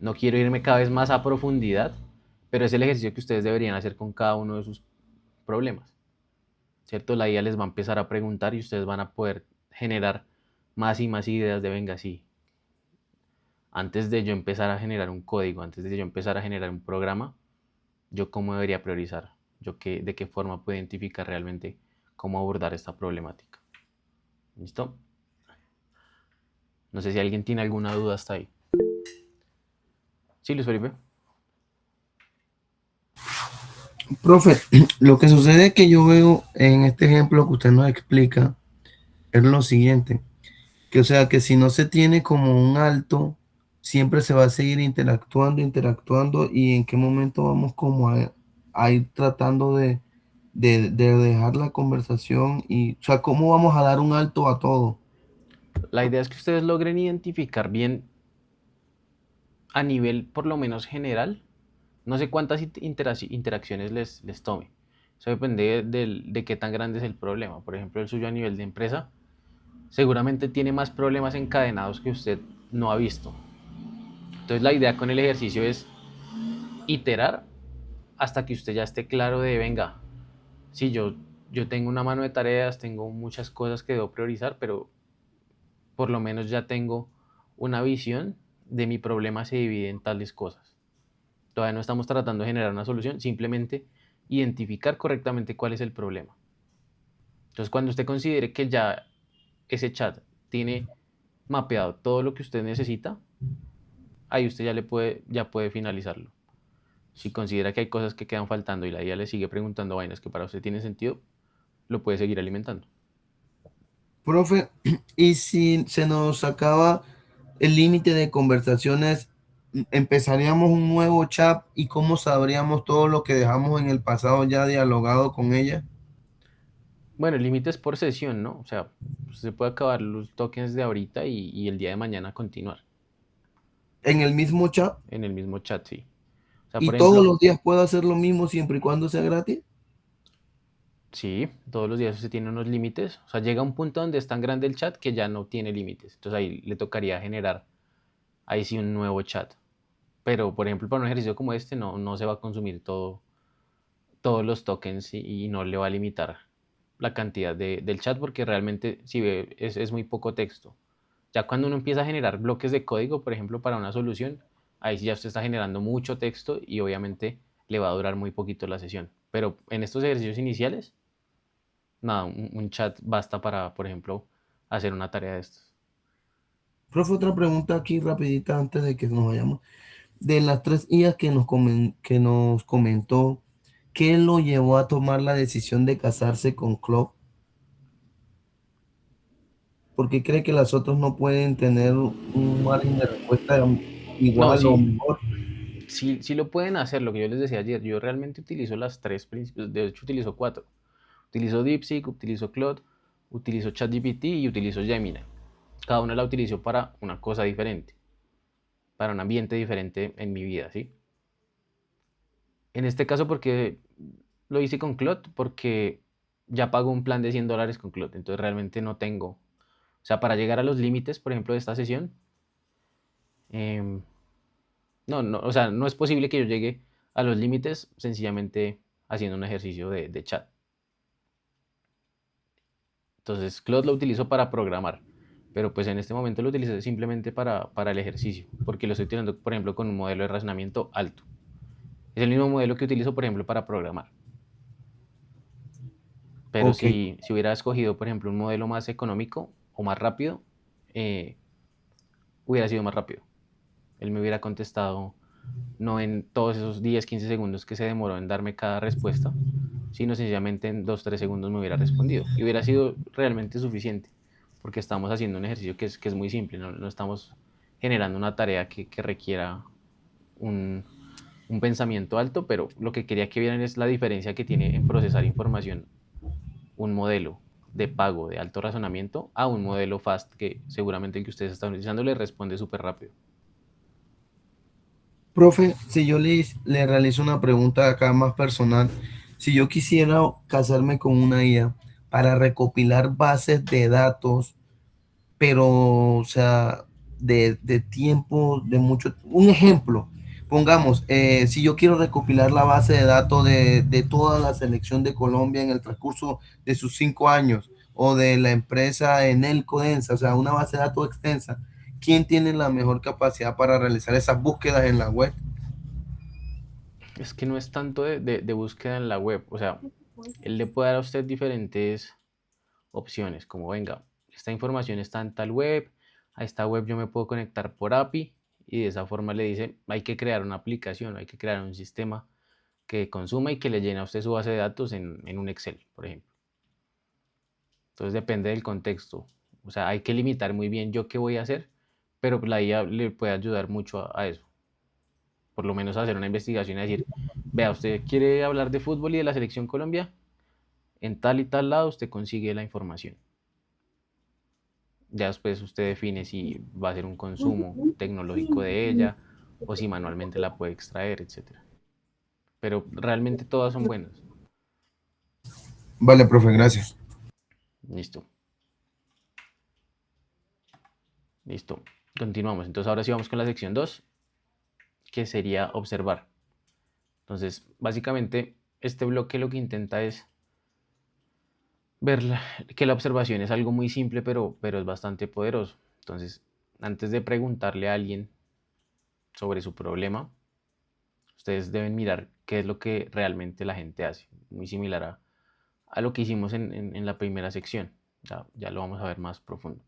no quiero irme cada vez más a profundidad, pero es el ejercicio que ustedes deberían hacer con cada uno de sus problemas. ¿Cierto? La IA les va a empezar a preguntar y ustedes van a poder generar más y más ideas de, venga, sí, antes de yo empezar a generar un código, antes de yo empezar a generar un programa, yo cómo debería priorizar, de qué forma puedo identificar realmente cómo abordar esta problemática. ¿Listo? No sé si alguien tiene alguna duda hasta ahí. Sí, Luis Felipe. Profe, lo que sucede que yo veo en este ejemplo que usted nos explica es lo siguiente, que o sea que si no se tiene como un alto, siempre se va a seguir interactuando y en qué momento vamos como a ir tratando de dejar la conversación y, o sea, cómo vamos a dar un alto a todo. La idea es que ustedes logren identificar bien a nivel por lo menos general. No sé cuántas interacciones les tome. Eso depende de qué tan grande es el problema. Por ejemplo, el suyo a nivel de empresa seguramente tiene más problemas encadenados que usted no ha visto. Entonces la idea con el ejercicio es iterar hasta que usted ya esté claro de, venga, sí, yo tengo una mano de tareas, tengo muchas cosas que debo priorizar, pero por lo menos ya tengo una visión de mi problema se divide en tales cosas. Todavía no estamos tratando de generar una solución, simplemente identificar correctamente cuál es el problema. Entonces, cuando usted considere que ya ese chat tiene mapeado todo lo que usted necesita, ahí usted ya puede finalizarlo. Si considera que hay cosas que quedan faltando y la IA le sigue preguntando vainas que para usted tienen sentido, lo puede seguir alimentando. Profe, y si se nos acaba el límite de conversaciones, empezaríamos un nuevo chat y cómo sabríamos todo lo que dejamos en el pasado ya dialogado con ella. Bueno, el límite es por sesión, ¿no? O sea, se puede acabar los tokens de ahorita y el día de mañana continuar En el mismo chat en el mismo chat, sí. O sea, y por todos ejemplo, los días puedo hacer lo mismo siempre y cuando sea gratis. sí, todos los días se tiene unos límites. O sea, llega un punto donde es tan grande el chat que ya no tiene límites. Entonces ahí le tocaría generar, ahí sí, un nuevo chat. Pero, por ejemplo, para un ejercicio como este no se va a consumir todos los tokens y no le va a limitar la cantidad del chat porque realmente si ve, es muy poco texto. Ya cuando uno empieza a generar bloques de código, por ejemplo, para una solución, ahí sí ya usted está generando mucho texto y obviamente le va a durar muy poquito la sesión. Pero en estos ejercicios iniciales, nada, un chat basta para, por ejemplo, hacer una tarea de estos. Profe, otra pregunta aquí rapidita antes de que nos vayamos. De las tres IAs que nos comentó, ¿qué lo llevó a tomar la decisión de casarse con Claude? ¿Por qué cree que las otras no pueden tener un margen de respuesta No, igual o sí, mejor? sí lo pueden hacer, lo que yo les decía ayer. Yo realmente utilizo las tres principios, de hecho utilizo cuatro. Utilizo DeepSeek, utilizo Claude, utilizo ChatGPT y utilizo Gemini. Cada una la utilizo para una cosa diferente, para un ambiente diferente en mi vida, ¿sí? En este caso, porque lo hice con Claude, porque ya pago un plan de $100 con Claude, entonces realmente no tengo, o sea, para llegar a los límites, por ejemplo, de esta sesión, em, no, o sea, no es posible que yo llegue a los límites sencillamente haciendo un ejercicio de chat. Entonces, Claude lo utilizo para programar, pero pues en este momento lo utilizo simplemente para el ejercicio, porque lo estoy utilizando, por ejemplo, con un modelo de razonamiento alto. Es el mismo modelo que utilizo, por ejemplo, para programar. Pero Ok. si hubiera escogido, por ejemplo, un modelo más económico o más rápido, hubiera sido más rápido. Él me hubiera contestado no en todos esos 10, 15 segundos que se demoró en darme cada respuesta, sino sencillamente en 2, 3 segundos me hubiera respondido. Y hubiera sido realmente suficiente, porque estamos haciendo un ejercicio que es muy simple, no estamos generando una tarea que requiera un, un pensamiento alto, pero lo que quería que vieran es la diferencia que tiene en procesar información un modelo de pago de alto razonamiento a un modelo fast que seguramente el que ustedes están utilizando le responde súper rápido. Profe, si yo le realizo una pregunta acá más personal, si yo quisiera casarme con una IA para recopilar bases de datos, pero, o sea, de tiempo, de mucho, un ejemplo, pongamos, si yo quiero recopilar la base de datos de toda la selección de Colombia en el transcurso de sus 5 años, o de la empresa Enel Codensa, o sea, una base de datos extensa, ¿quién tiene la mejor capacidad para realizar esas búsquedas en la web? Es que no es tanto de búsqueda en la web, o sea, él le puede dar a usted diferentes opciones, como venga, esta información está en tal web, a esta web yo me puedo conectar por API y de esa forma le dice, hay que crear una aplicación, hay que crear un sistema que consuma y que le llene a usted su base de datos en un Excel, por ejemplo. Entonces depende del contexto. O sea, hay que limitar muy bien yo qué voy a hacer, pero la IA le puede ayudar mucho a eso. Por lo menos a hacer una investigación y decir, vea, usted quiere hablar de fútbol y de la selección Colombia, en tal y tal lado usted consigue la información. Ya después usted define si va a ser un consumo tecnológico de ella o si manualmente la puede extraer, etc. Pero realmente todas son buenas. Vale, profe, gracias. Listo, listo. Continuamos. Entonces ahora sí vamos con la sección 2, que sería observar. Entonces, básicamente, este bloque lo que intenta es ver que la observación es algo muy simple, pero es bastante poderoso. Entonces, antes de preguntarle a alguien sobre su problema, ustedes deben mirar qué es lo que realmente la gente hace. Muy similar a lo que hicimos en la primera sección. Ya lo vamos a ver más profundo.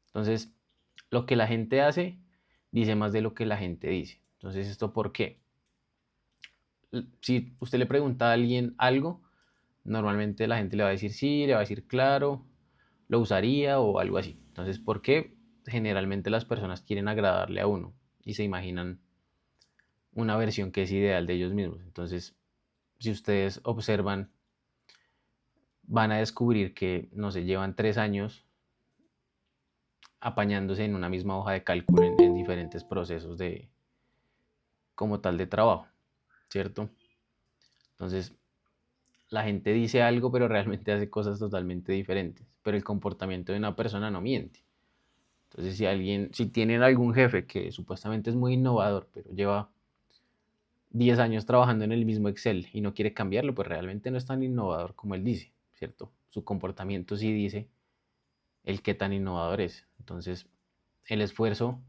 Entonces, lo que la gente hace dice más de lo que la gente dice. Entonces, ¿esto por qué? Si usted le pregunta a alguien algo, normalmente la gente le va a decir sí, le va a decir claro, lo usaría o algo así. Entonces, ¿por qué? Generalmente las personas quieren agradarle a uno y se imaginan una versión que es ideal de ellos mismos. Entonces, si ustedes observan, van a descubrir que, no sé, llevan 3 años apañándose en una misma hoja de cálculo en diferentes procesos de, como tal de trabajo, ¿cierto? Entonces, la gente dice algo, pero realmente hace cosas totalmente diferentes. Pero el comportamiento de una persona no miente. Entonces, si tienen algún jefe que supuestamente es muy innovador, pero lleva 10 años trabajando en el mismo Excel y no quiere cambiarlo, pues realmente no es tan innovador como él dice, ¿cierto? Su comportamiento sí dice el qué tan innovador es. Entonces, el esfuerzo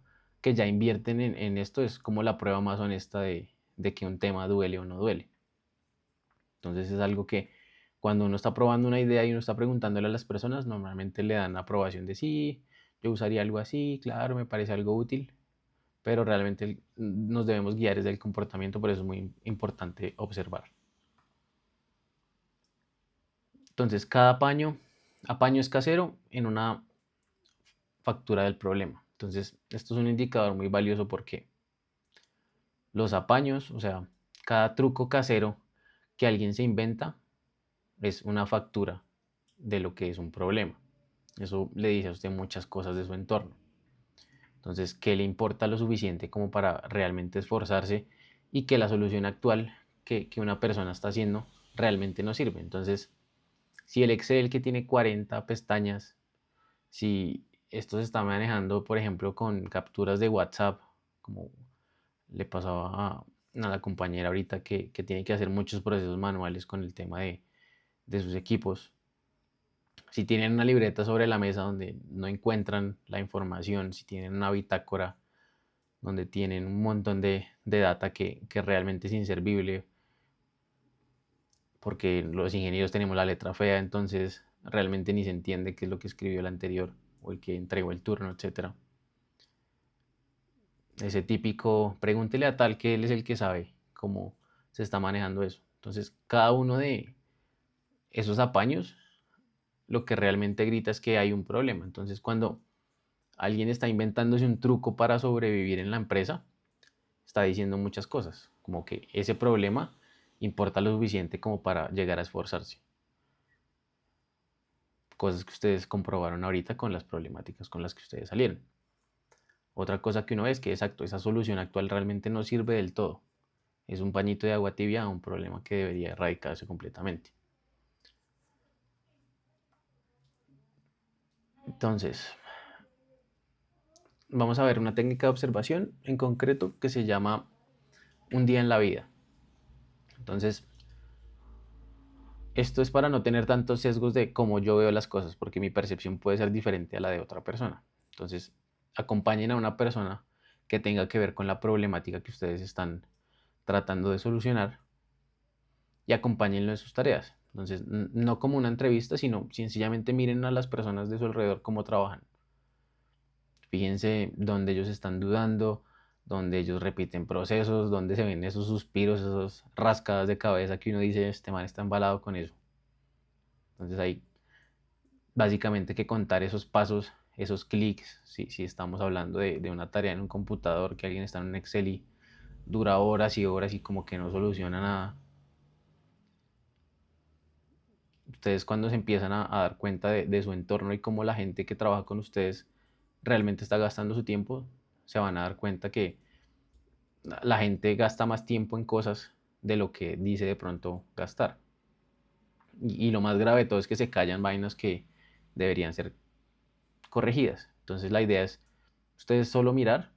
que ya invierten en esto es como la prueba más honesta de que un tema duele o no duele. Entonces, es algo que cuando uno está probando una idea y uno está preguntándole a las personas, normalmente le dan aprobación de sí, yo usaría algo así, claro, me parece algo útil, pero realmente nos debemos guiar desde el comportamiento, por eso es muy importante observar. Entonces, cada apaño es casero en una factura del problema. Entonces, esto es un indicador muy valioso porque los apaños, o sea, cada truco casero que alguien se inventa es una factura de lo que es un problema. Eso le dice a usted muchas cosas de su entorno. Entonces, ¿qué le importa lo suficiente como para realmente esforzarse y que la solución actual que una persona está haciendo realmente no sirve? Entonces, si el Excel que tiene 40 pestañas, si esto se está manejando, por ejemplo, con capturas de WhatsApp, como le pasaba a la compañera ahorita que tiene que hacer muchos procesos manuales con el tema de sus equipos. Si tienen una libreta sobre la mesa donde no encuentran la información, si tienen una bitácora donde tienen un montón de data que realmente es inservible, porque los ingenieros tenemos la letra fea, entonces realmente ni se entiende qué es lo que escribió el anterior o el que entregó el turno, etc. Ese típico, pregúntele a tal que él es el que sabe cómo se está manejando eso. Entonces, cada uno de esos apaños lo que realmente grita es que hay un problema. Entonces, cuando alguien está inventándose un truco para sobrevivir en la empresa, está diciendo muchas cosas, como que ese problema importa lo suficiente como para llegar a esforzarse. Cosas que ustedes comprobaron ahorita con las problemáticas con las que ustedes salieron. Otra cosa que uno ve es que, exacto, esa solución actual realmente no sirve del todo. Es un pañito de agua tibia a un problema que debería erradicarse completamente. Entonces, vamos a ver una técnica de observación en concreto que se llama un día en la vida. Entonces, esto es para no tener tantos sesgos de cómo yo veo las cosas, porque mi percepción puede ser diferente a la de otra persona. Entonces, acompañen a una persona que tenga que ver con la problemática que ustedes están tratando de solucionar y acompáñenlo en sus tareas. Entonces, no como una entrevista, sino sencillamente miren a las personas de su alrededor cómo trabajan. Fíjense dónde ellos están dudando, dónde ellos repiten procesos, dónde se ven esos suspiros, esas rascadas de cabeza que uno dice, este man está embalado con eso. Entonces hay básicamente que contar esos pasos, esos clics, si estamos hablando de una tarea en un computador, que alguien está en un Excel y dura horas y horas y como que no soluciona nada. Ustedes cuando se empiezan a dar cuenta de su entorno y cómo la gente que trabaja con ustedes realmente está gastando su tiempo, se van a dar cuenta que la gente gasta más tiempo en cosas de lo que dice de pronto gastar. Y lo más grave de todo es que se callan vainas que deberían ser corregidas. Entonces la idea es ustedes solo mirar,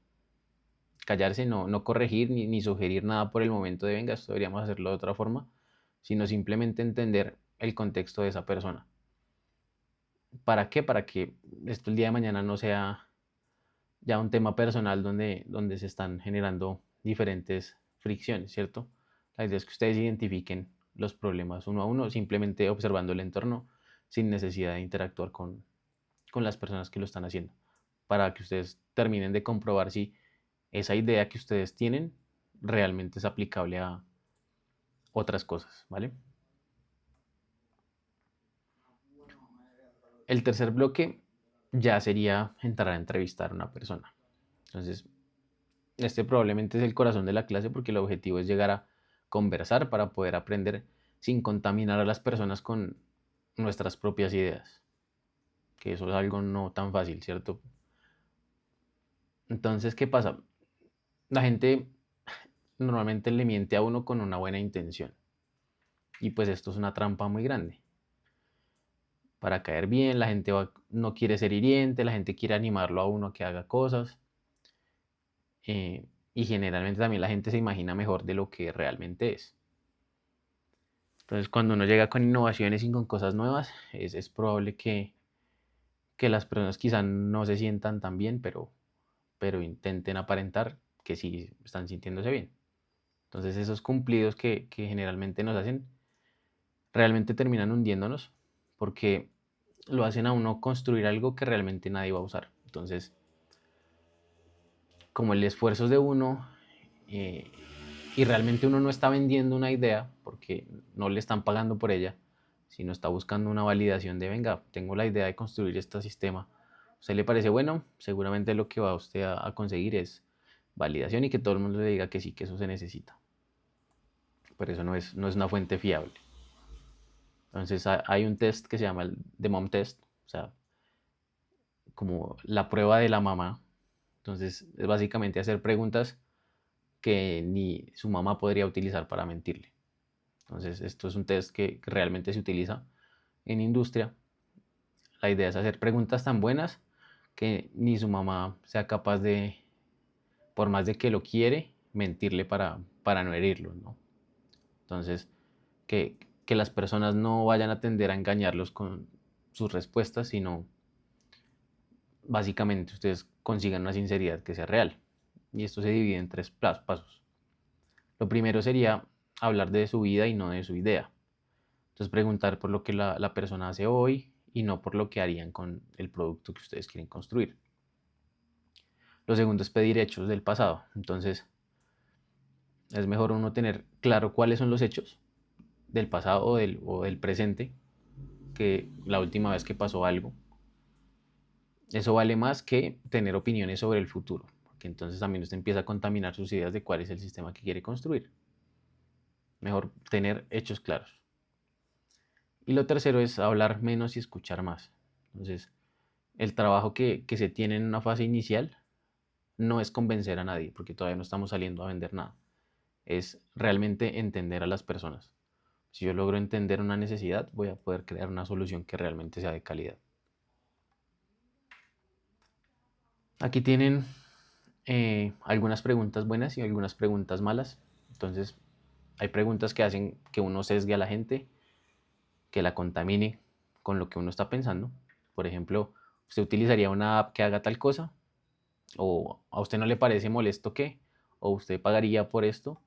callarse, no corregir ni sugerir nada por el momento de venga, esto deberíamos hacerlo de otra forma, sino simplemente entender el contexto de esa persona. ¿Para qué? Para que esto el día de mañana no sea ya un tema personal donde se están generando diferentes fricciones, ¿cierto? La idea es que ustedes identifiquen los problemas uno a uno, simplemente observando el entorno sin necesidad de interactuar con las personas que lo están haciendo, para que ustedes terminen de comprobar si esa idea que ustedes tienen realmente es aplicable a otras cosas, ¿vale? El tercer bloque ya sería entrar a entrevistar a una persona. Entonces, este probablemente es el corazón de la clase porque el objetivo es llegar a conversar para poder aprender sin contaminar a las personas con nuestras propias ideas, que eso es algo no tan fácil, ¿cierto? Entonces, ¿qué pasa? La gente normalmente le miente a uno con una buena intención y pues esto es una trampa muy grande. Para caer bien, la gente no quiere ser hiriente, la gente quiere animarlo a uno a que haga cosas. Y generalmente también la gente se imagina mejor de lo que realmente es. Entonces, cuando uno llega con innovaciones y con cosas nuevas, es probable que las personas quizás no se sientan tan bien, pero intenten aparentar que sí están sintiéndose bien. Entonces, esos cumplidos que generalmente nos hacen, realmente terminan hundiéndonos, porque lo hacen a uno construir algo que realmente nadie va a usar. Entonces, como el esfuerzo es de uno y realmente uno no está vendiendo una idea porque no le están pagando por ella, sino está buscando una validación de, venga, tengo la idea de construir este sistema. ¿A usted le parece bueno? Seguramente lo que va usted a conseguir es validación y que todo el mundo le diga que sí, que eso se necesita. Pero eso no es una fuente fiable. Entonces hay un test que se llama el The Mom Test, o sea, como la prueba de la mamá. Entonces, es básicamente hacer preguntas que ni su mamá podría utilizar para mentirle. Entonces, esto es un test que realmente se utiliza en industria. La idea es hacer preguntas tan buenas que ni su mamá sea capaz de, por más de que lo quiere, mentirle para no herirlo, ¿no? Entonces, que las personas no vayan a tender a engañarlos con sus respuestas, sino básicamente ustedes consigan una sinceridad que sea real. Y esto se divide en tres pasos. Lo primero sería hablar de su vida y no de su idea. Entonces preguntar por lo que la persona hace hoy y no por lo que harían con el producto que ustedes quieren construir. Lo segundo es pedir hechos del pasado. Entonces es mejor uno tener claro cuáles son los hechos del pasado o del presente que la última vez que pasó algo. Eso vale más que tener opiniones sobre el futuro, porque entonces también usted empieza a contaminar sus ideas de cuál es el sistema que quiere construir. Mejor tener hechos claros. Y lo tercero es hablar menos y escuchar más. Entonces, el trabajo que se tiene en una fase inicial no es convencer a nadie, porque todavía no estamos saliendo a vender nada. Es realmente entender a las personas. Si yo logro entender una necesidad, voy a poder crear una solución que realmente sea de calidad. Aquí tienen algunas preguntas buenas y algunas preguntas malas. Entonces, hay preguntas que hacen que uno sesgue a la gente, que la contamine con lo que uno está pensando. Por ejemplo, ¿usted utilizaría una app que haga tal cosa? ¿O a usted no le parece molesto qué? ¿O usted pagaría por esto?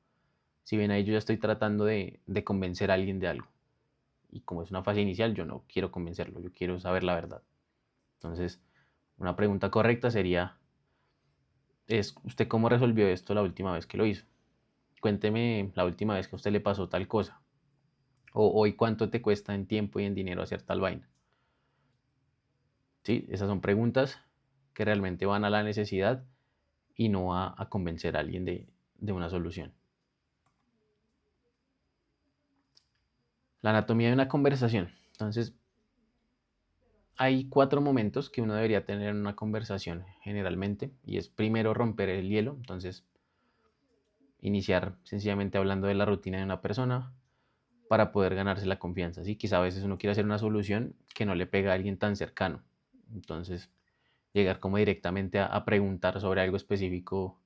Si bien ahí yo ya estoy tratando de convencer a alguien de algo. Y como es una fase inicial, yo no quiero convencerlo, yo quiero saber la verdad. Entonces, una pregunta correcta sería, ¿usted cómo resolvió esto la última vez que lo hizo? Cuénteme la última vez que a usted le pasó tal cosa. O hoy cuánto te cuesta en tiempo y en dinero hacer tal vaina. ¿Sí? Esas son preguntas que realmente van a la necesidad y no a convencer a alguien de una solución. La anatomía de una conversación. Entonces, hay 4 momentos que uno debería tener en una conversación generalmente. Y es primero romper el hielo. Entonces, iniciar sencillamente hablando de la rutina de una persona para poder ganarse la confianza. ¿Sí? Quizá a veces uno quiere hacer una solución que no le pega a alguien tan cercano. Entonces, llegar como directamente a preguntar sobre algo específico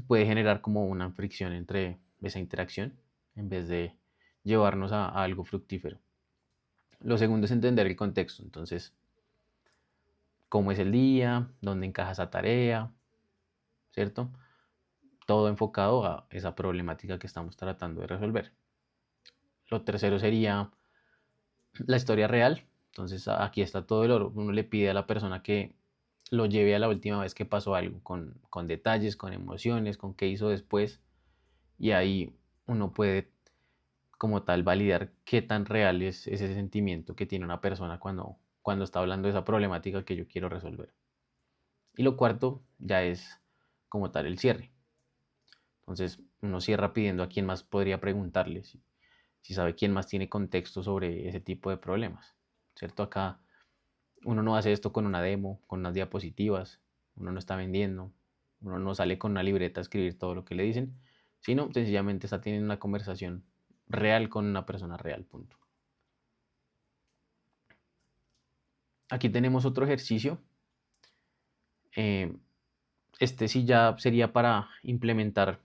puede generar como una fricción entre esa interacción en vez de llevarnos a algo fructífero. Lo segundo es entender el contexto. Entonces, cómo es el día, dónde encaja esa tarea, ¿cierto? Todo enfocado a esa problemática que estamos tratando de resolver. Lo tercero sería la historia real. Entonces, aquí está todo el oro. Uno le pide a la persona que lo lleve a la última vez que pasó algo, con detalles, con emociones, con qué hizo después. Y ahí uno puede como tal validar qué tan real es ese sentimiento que tiene una persona cuando está hablando de esa problemática que yo quiero resolver. Y lo cuarto ya es como tal el cierre. Entonces uno cierra pidiendo a quién más podría preguntarle, si sabe quién más tiene contexto sobre ese tipo de problemas. ¿Cierto? Acá uno no hace esto con una demo, con unas diapositivas, uno no está vendiendo, uno no sale con una libreta a escribir todo lo que le dicen, sino sencillamente está teniendo una conversación real con una persona real, punto. Aquí tenemos otro ejercicio. Este sí ya sería para implementar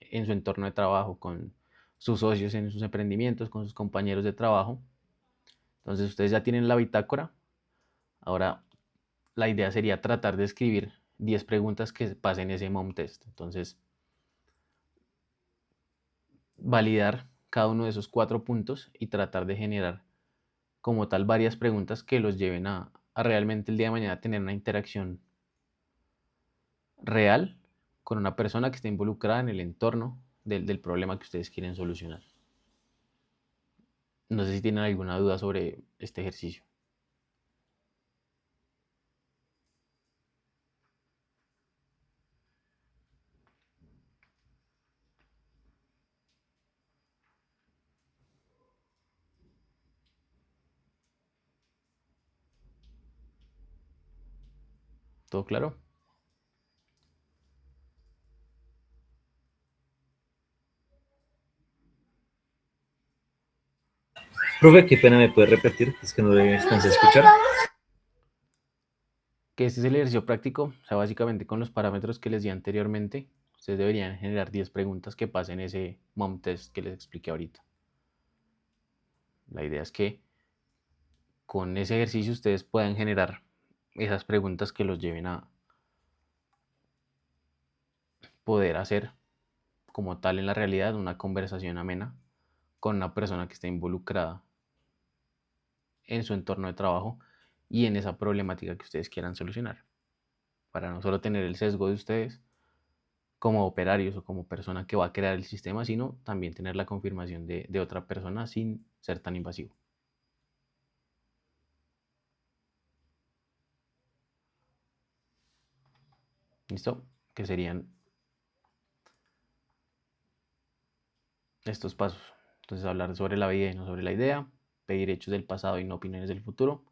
en su entorno de trabajo, con sus socios en sus emprendimientos, con sus compañeros de trabajo. Entonces ustedes ya tienen la bitácora. Ahora la idea sería tratar de escribir 10 preguntas que pasen ese mom test. Entonces, validar cada uno de esos 4 puntos y tratar de generar como tal varias preguntas que los lleven a realmente el día de mañana tener una interacción real con una persona que esté involucrada en el entorno del problema que ustedes quieren solucionar. No sé si tienen alguna duda sobre este ejercicio. ¿Todo claro? Profe, qué pena, ¿me puede repetir? Es que no le alcancé a escuchar. Que este es el ejercicio práctico, o sea, básicamente con los parámetros que les di anteriormente, ustedes deberían generar 10 preguntas que pasen ese mom test que les expliqué ahorita. La idea es que con ese ejercicio ustedes puedan generar esas preguntas que los lleven a poder hacer como tal en la realidad una conversación amena con una persona que esté involucrada en su entorno de trabajo y en esa problemática que ustedes quieran solucionar, para no solo tener el sesgo de ustedes como operarios o como persona que va a crear el sistema, sino también tener la confirmación de otra persona sin ser tan invasivo. ¿Listo? Que serían estos pasos. Entonces, hablar sobre la vida y no sobre la idea, pedir hechos del pasado y no opiniones del futuro,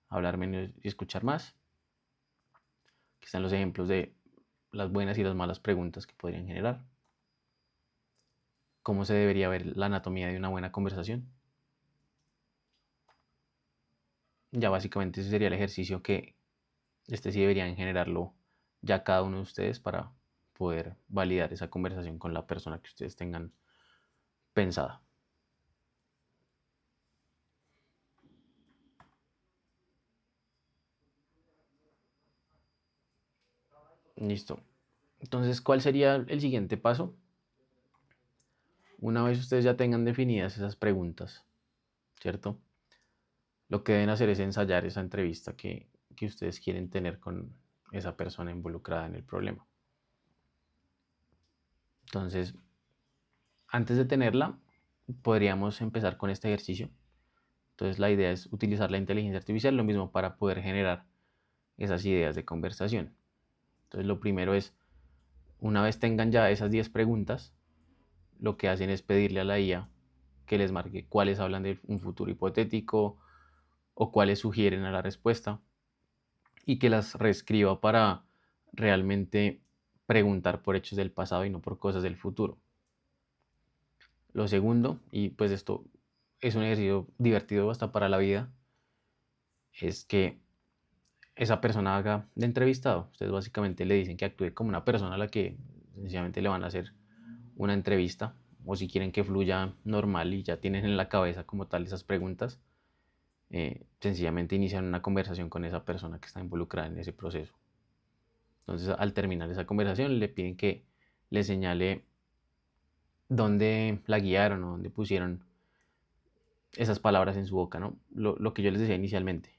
hablar menos y escuchar más. Aquí están los ejemplos de las buenas y las malas preguntas que podrían generar. ¿Cómo se debería ver la anatomía de una buena conversación? Ya básicamente ese sería el ejercicio que sí deberían generarlo ya cada uno de ustedes para poder validar esa conversación con la persona que ustedes tengan pensada. Listo. Entonces, ¿cuál sería el siguiente paso? Una vez ustedes ya tengan definidas esas preguntas, ¿cierto? Lo que deben hacer es ensayar esa entrevista que ustedes quieren tener con esa persona involucrada en el problema. Entonces, antes de tenerla, podríamos empezar con este ejercicio. Entonces, la idea es utilizar la inteligencia artificial, lo mismo para poder generar esas ideas de conversación. Entonces, lo primero es, una vez tengan ya esas 10 preguntas, lo que hacen es pedirle a la IA que les marque cuáles hablan de un futuro hipotético o cuáles sugieren a la respuesta y que las reescriba para realmente preguntar por hechos del pasado y no por cosas del futuro. Lo segundo, y pues esto es un ejercicio divertido hasta para la vida, es que esa persona haga de entrevistado. Ustedes básicamente le dicen que actúe como una persona a la que sencillamente le van a hacer una entrevista, o si quieren que fluya normal y ya tienen en la cabeza como tal esas preguntas, sencillamente inician una conversación con esa persona que está involucrada en ese proceso. Entonces, al terminar esa conversación, le piden que le señale dónde la guiaron o dónde pusieron esas palabras en su boca, ¿no? Lo que yo les decía inicialmente.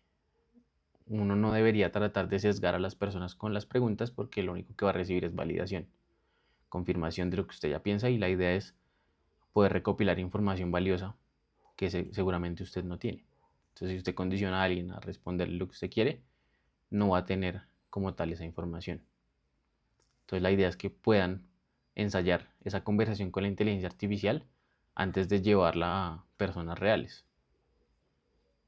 Uno no debería tratar de sesgar a las personas con las preguntas porque lo único que va a recibir es validación, confirmación de lo que usted ya piensa, y la idea es poder recopilar información valiosa que seguramente usted no tiene. Entonces, si usted condiciona a alguien a responderle lo que usted quiere, no va a tener como tal esa información. Entonces, la idea es que puedan ensayar esa conversación con la inteligencia artificial antes de llevarla a personas reales.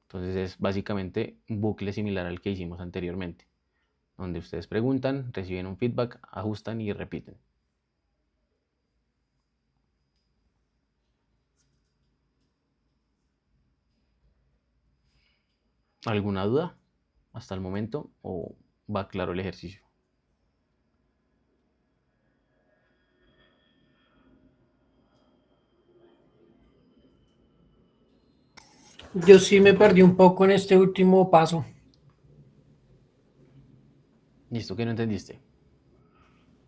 Entonces, es básicamente un bucle similar al que hicimos anteriormente, donde ustedes preguntan, reciben un feedback, ajustan y repiten. ¿Alguna duda hasta el momento o va claro el ejercicio? Yo sí me perdí un poco en este último paso. ¿Listo? ¿Qué no entendiste?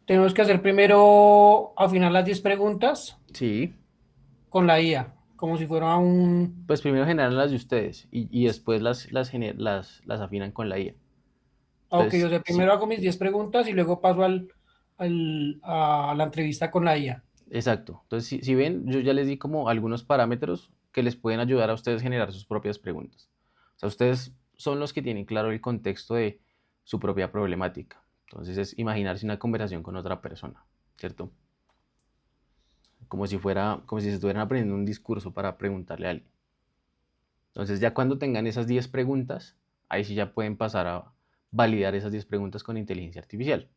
Tenemos que hacer primero, afinar las 10 preguntas Sí. con la IA, como si fuera un... Pues primero generan las de ustedes y después las afinan con la IA. Ok, o Entonces, sea, sí, primero hago mis 10 preguntas y luego paso a la entrevista con la IA. exacto. Entonces, si ven, yo ya les di como algunos parámetros que les pueden ayudar a ustedes a generar sus propias preguntas. O sea, ustedes son los que tienen claro el contexto de su propia problemática. Entonces, es imaginarse una conversación con otra persona, ¿cierto? Como si se estuvieran aprendiendo un discurso para preguntarle a alguien. Entonces, ya cuando tengan esas 10 preguntas, ahí sí ya pueden pasar a validar esas 10 preguntas con inteligencia artificial.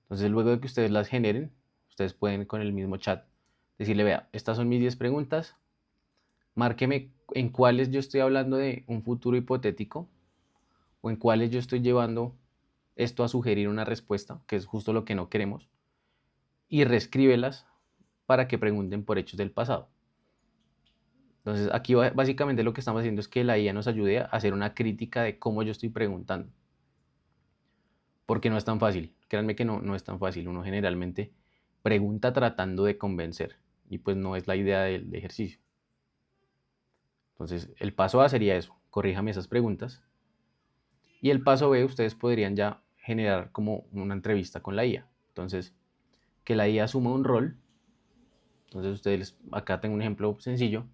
Entonces, luego de que ustedes las generen, ustedes pueden con el mismo chat decirle, vea, estas son mis 10 preguntas, márqueme en cuáles yo estoy hablando de un futuro hipotético o en cuáles yo estoy llevando esto a sugerir una respuesta, que es justo lo que no queremos, y reescríbelas para que pregunten por hechos del pasado. Entonces, aquí básicamente lo que estamos haciendo es que la IA nos ayude a hacer una crítica de cómo yo estoy preguntando. Porque no es tan fácil. Créanme que no es tan fácil. Uno generalmente pregunta tratando de convencer. Y pues no es la idea del ejercicio. Entonces, el paso A sería eso. Corríjame esas preguntas. Y el paso B, ustedes podrían ya generar como una entrevista con la IA. Entonces, que la IA asuma un rol. Entonces, ustedes, acá tengo un ejemplo sencillo.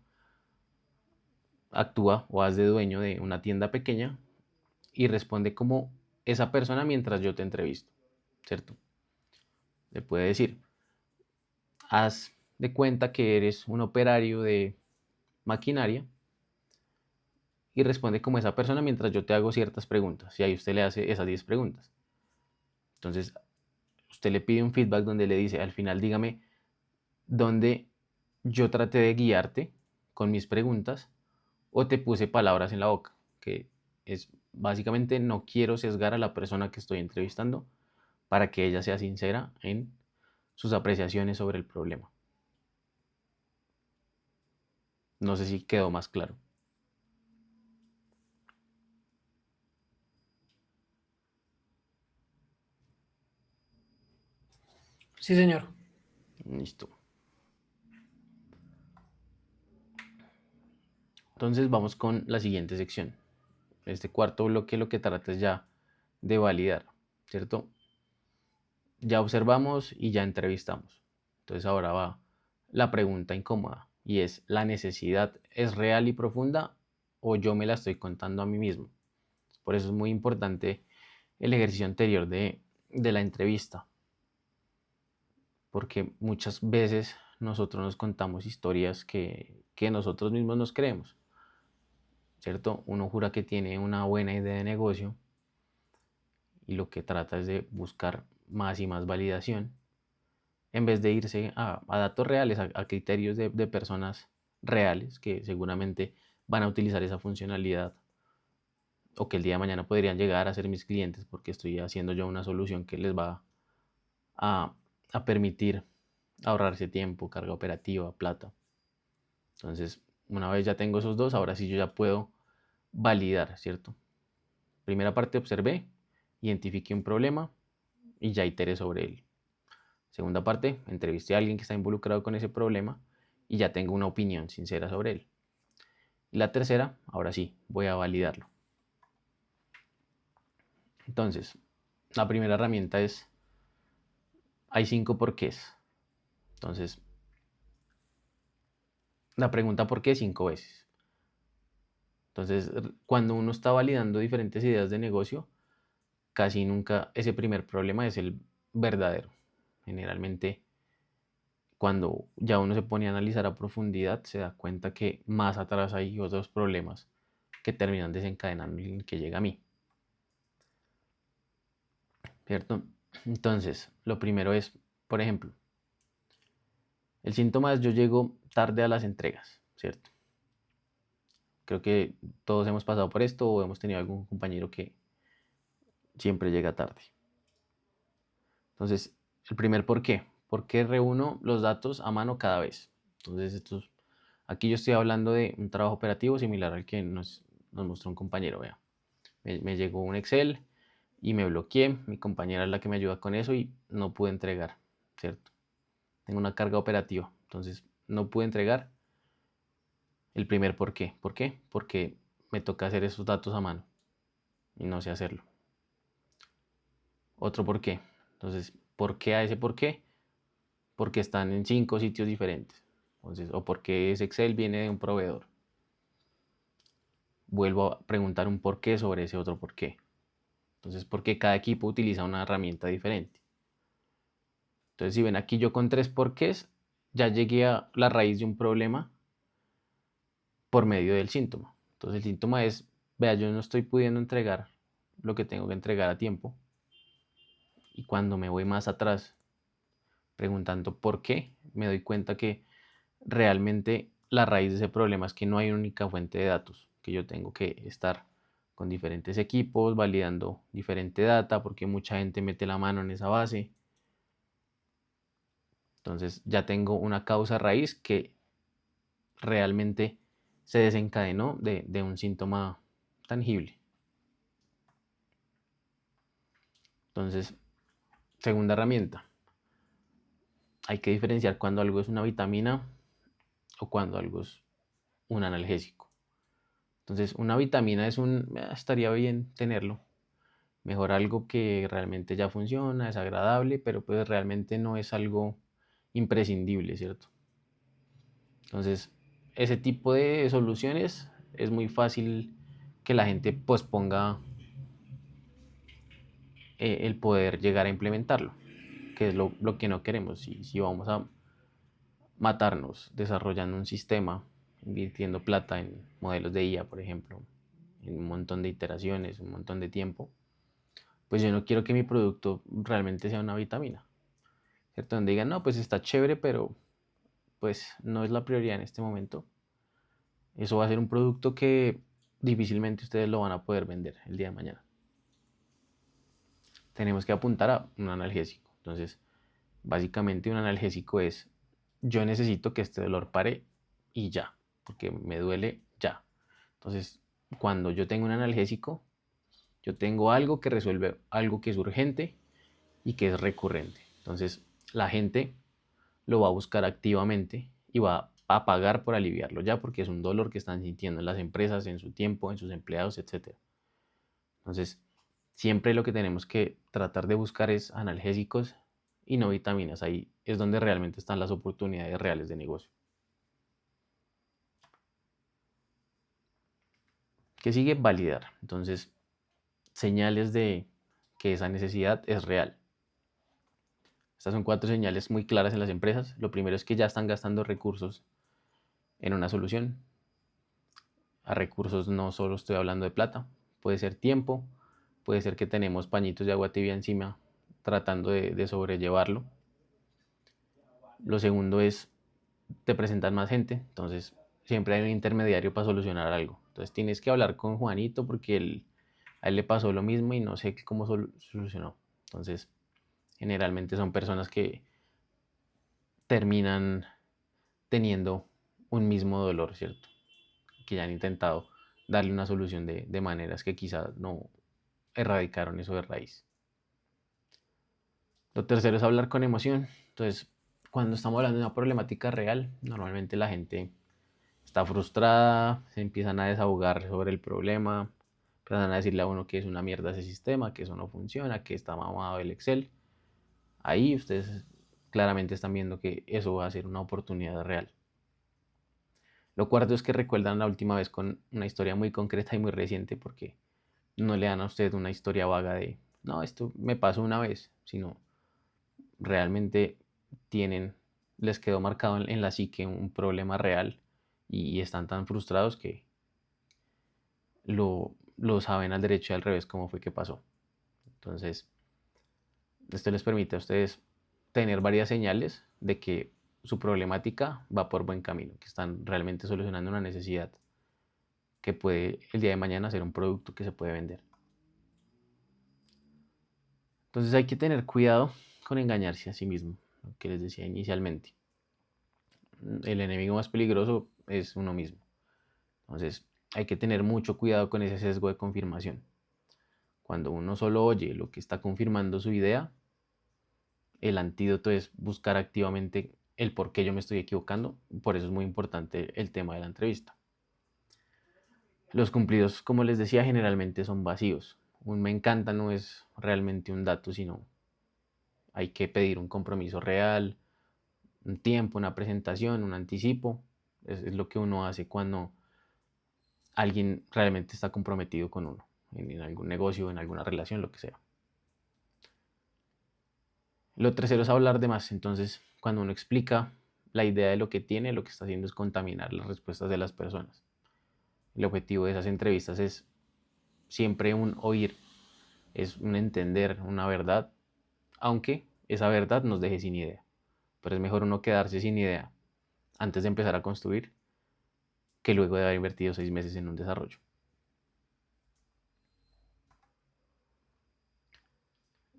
Actúa o haz de dueño de una tienda pequeña y responde como esa persona mientras yo te entrevisto, ¿cierto? Le puede decir, haz de cuenta que eres un operario de maquinaria y responde como esa persona mientras yo te hago ciertas preguntas. Y ahí usted le hace esas 10 preguntas. Entonces, usted le pide un feedback donde le dice, al final dígame dónde yo traté de guiarte con mis preguntas o te puse palabras en la boca, que es básicamente no quiero sesgar a la persona que estoy entrevistando para que ella sea sincera en sus apreciaciones sobre el problema. No sé si quedó más claro. Sí, señor. Listo. Entonces vamos con la siguiente sección. Este cuarto bloque lo que trata es ya de validar, ¿cierto? Ya observamos y ya entrevistamos. Entonces ahora va la pregunta incómoda y es, ¿la necesidad es real y profunda o yo me la estoy contando a mí mismo? Por eso es muy importante el ejercicio anterior de la entrevista, porque muchas veces nosotros nos contamos historias que nosotros mismos nos creemos, ¿cierto? Uno jura que tiene una buena idea de negocio y lo que trata es de buscar más y más validación en vez de irse a datos reales, a criterios de personas reales que seguramente van a utilizar esa funcionalidad o que el día de mañana podrían llegar a ser mis clientes porque estoy haciendo yo una solución que les va a permitir ahorrarse tiempo, carga operativa, plata. Entonces, una vez ya tengo esos dos, ahora sí yo ya puedo validar, ¿cierto? Primera parte, observé, identifiqué un problema y ya iteré sobre él. Segunda parte, entrevisté a alguien que está involucrado con ese problema y ya tengo una opinión sincera sobre él. Y la tercera, ahora sí, voy a validarlo. Entonces, la primera herramienta es, hay 5 porqués. Entonces, la pregunta ¿por qué? 5 veces. Entonces, cuando uno está validando diferentes ideas de negocio, casi nunca ese primer problema es el verdadero. Generalmente, cuando ya uno se pone a analizar a profundidad, se da cuenta que más atrás hay otros problemas que terminan desencadenando el que llega a mí. ¿Cierto? Entonces, lo primero es, por ejemplo, el síntoma es yo llego tarde a las entregas, ¿cierto? Creo que todos hemos pasado por esto o hemos tenido algún compañero que siempre llega tarde. Entonces, el primer por qué. ¿Por qué reúno los datos a mano cada vez? Entonces, aquí yo estoy hablando de un trabajo operativo similar al que nos mostró un compañero. Vea, me llegó un Excel y me bloqueé. Mi compañera es la que me ayuda con eso y no pude entregar, ¿cierto? Tengo una carga operativa, entonces no pude entregar. El primer por qué. ¿Por qué? Porque me toca hacer esos datos a mano y no sé hacerlo. Otro por qué. Entonces, ¿por qué a ese por qué? Porque están en 5 sitios diferentes. Entonces, o porque ese Excel viene de un proveedor. Vuelvo a preguntar un por qué sobre ese otro por qué. Entonces, porque cada equipo utiliza una herramienta diferente. Entonces, si ven aquí yo con 3 porqués, ya llegué a la raíz de un problema por medio del síntoma. Entonces, el síntoma es, vea, yo no estoy pudiendo entregar lo que tengo que entregar a tiempo. Y cuando me voy más atrás, preguntando por qué, me doy cuenta que realmente la raíz de ese problema es que no hay una única fuente de datos, que yo tengo que estar con diferentes equipos, validando diferente data, porque mucha gente mete la mano en esa base. Entonces ya tengo una causa raíz que realmente se desencadenó de un síntoma tangible. Entonces, segunda herramienta, hay que diferenciar cuando algo es una vitamina o cuando algo es un analgésico. Entonces, una vitamina es estaría bien tenerlo. Mejor algo que realmente ya funciona, es agradable, pero pues realmente no es algo imprescindible, ¿cierto? Entonces, ese tipo de soluciones es muy fácil que la gente posponga el poder llegar a implementarlo, que es lo que no queremos. Si vamos a matarnos desarrollando un sistema, invirtiendo plata en modelos de IA, por ejemplo, en un montón de iteraciones, un montón de tiempo, pues yo no quiero que mi producto realmente sea una vitamina, ¿cierto? Donde digan, no, pues está chévere, pero pues no es la prioridad en este momento. Eso va a ser un producto que difícilmente ustedes lo van a poder vender el día de mañana. Tenemos que apuntar a un analgésico. Entonces, básicamente un analgésico es, yo necesito que este dolor pare y ya, porque me duele ya. Entonces, cuando yo tengo un analgésico, yo tengo algo que resuelve algo que es urgente y que es recurrente. Entonces, la gente lo va a buscar activamente y va a pagar por aliviarlo ya, porque es un dolor que están sintiendo en las empresas, en su tiempo, en sus empleados, etc. Entonces, siempre lo que tenemos que tratar de buscar es analgésicos y no vitaminas. Ahí es donde realmente están las oportunidades reales de negocio. ¿Qué sigue? Validar. Entonces, señales de que esa necesidad es real. Estas son 4 señales muy claras en las empresas. Lo primero es que ya están gastando recursos en una solución. A recursos no solo estoy hablando de plata, puede ser tiempo, puede ser que tenemos pañitos de agua tibia encima tratando de sobrellevarlo. Lo segundo es, te presentan más gente, entonces siempre hay un intermediario para solucionar algo. Entonces tienes que hablar con Juanito porque a él le pasó lo mismo y no sé cómo solucionó. Entonces, generalmente son personas que terminan teniendo un mismo dolor, ¿cierto? Que ya han intentado darle una solución de maneras que quizás no erradicaron eso de raíz. Lo tercero es hablar con emoción. Entonces, cuando estamos hablando de una problemática real, normalmente la gente está frustrada, se empiezan a desahogar sobre el problema, empiezan a decirle a uno que es una mierda ese sistema, que eso no funciona, que está mamado el Excel. Ahí ustedes claramente están viendo que eso va a ser una oportunidad real. Lo cuarto es que recuerdan la última vez con una historia muy concreta y muy reciente, porque no le dan a usted una historia vaga de, no, esto me pasó una vez, sino realmente les quedó marcado en la psique un problema real y están tan frustrados que lo saben al derecho y al revés cómo fue que pasó. Entonces, esto les permite a ustedes tener varias señales de que su problemática va por buen camino, que están realmente solucionando una necesidad que puede el día de mañana ser un producto que se puede vender. Entonces hay que tener cuidado con engañarse a sí mismo, lo que les decía inicialmente. El enemigo más peligroso es uno mismo. Entonces hay que tener mucho cuidado con ese sesgo de confirmación. Cuando uno solo oye lo que está confirmando su idea, el antídoto es buscar activamente el por qué yo me estoy equivocando. Por eso es muy importante el tema de la entrevista. Los cumplidos, como les decía, generalmente son vacíos. Un me encanta no es realmente un dato, sino hay que pedir un compromiso real, un tiempo, una presentación, un anticipo. Es lo que uno hace cuando alguien realmente está comprometido con uno, en algún negocio, en alguna relación, lo que sea. Lo tercero es hablar de más. Entonces, cuando uno explica la idea de lo que tiene, lo que está haciendo es contaminar las respuestas de las personas. El objetivo de esas entrevistas es siempre un oír es un entender una verdad, aunque esa verdad nos deje sin idea. Pero es mejor uno quedarse sin idea antes de empezar a construir que luego de haber invertido 6 meses en un desarrollo.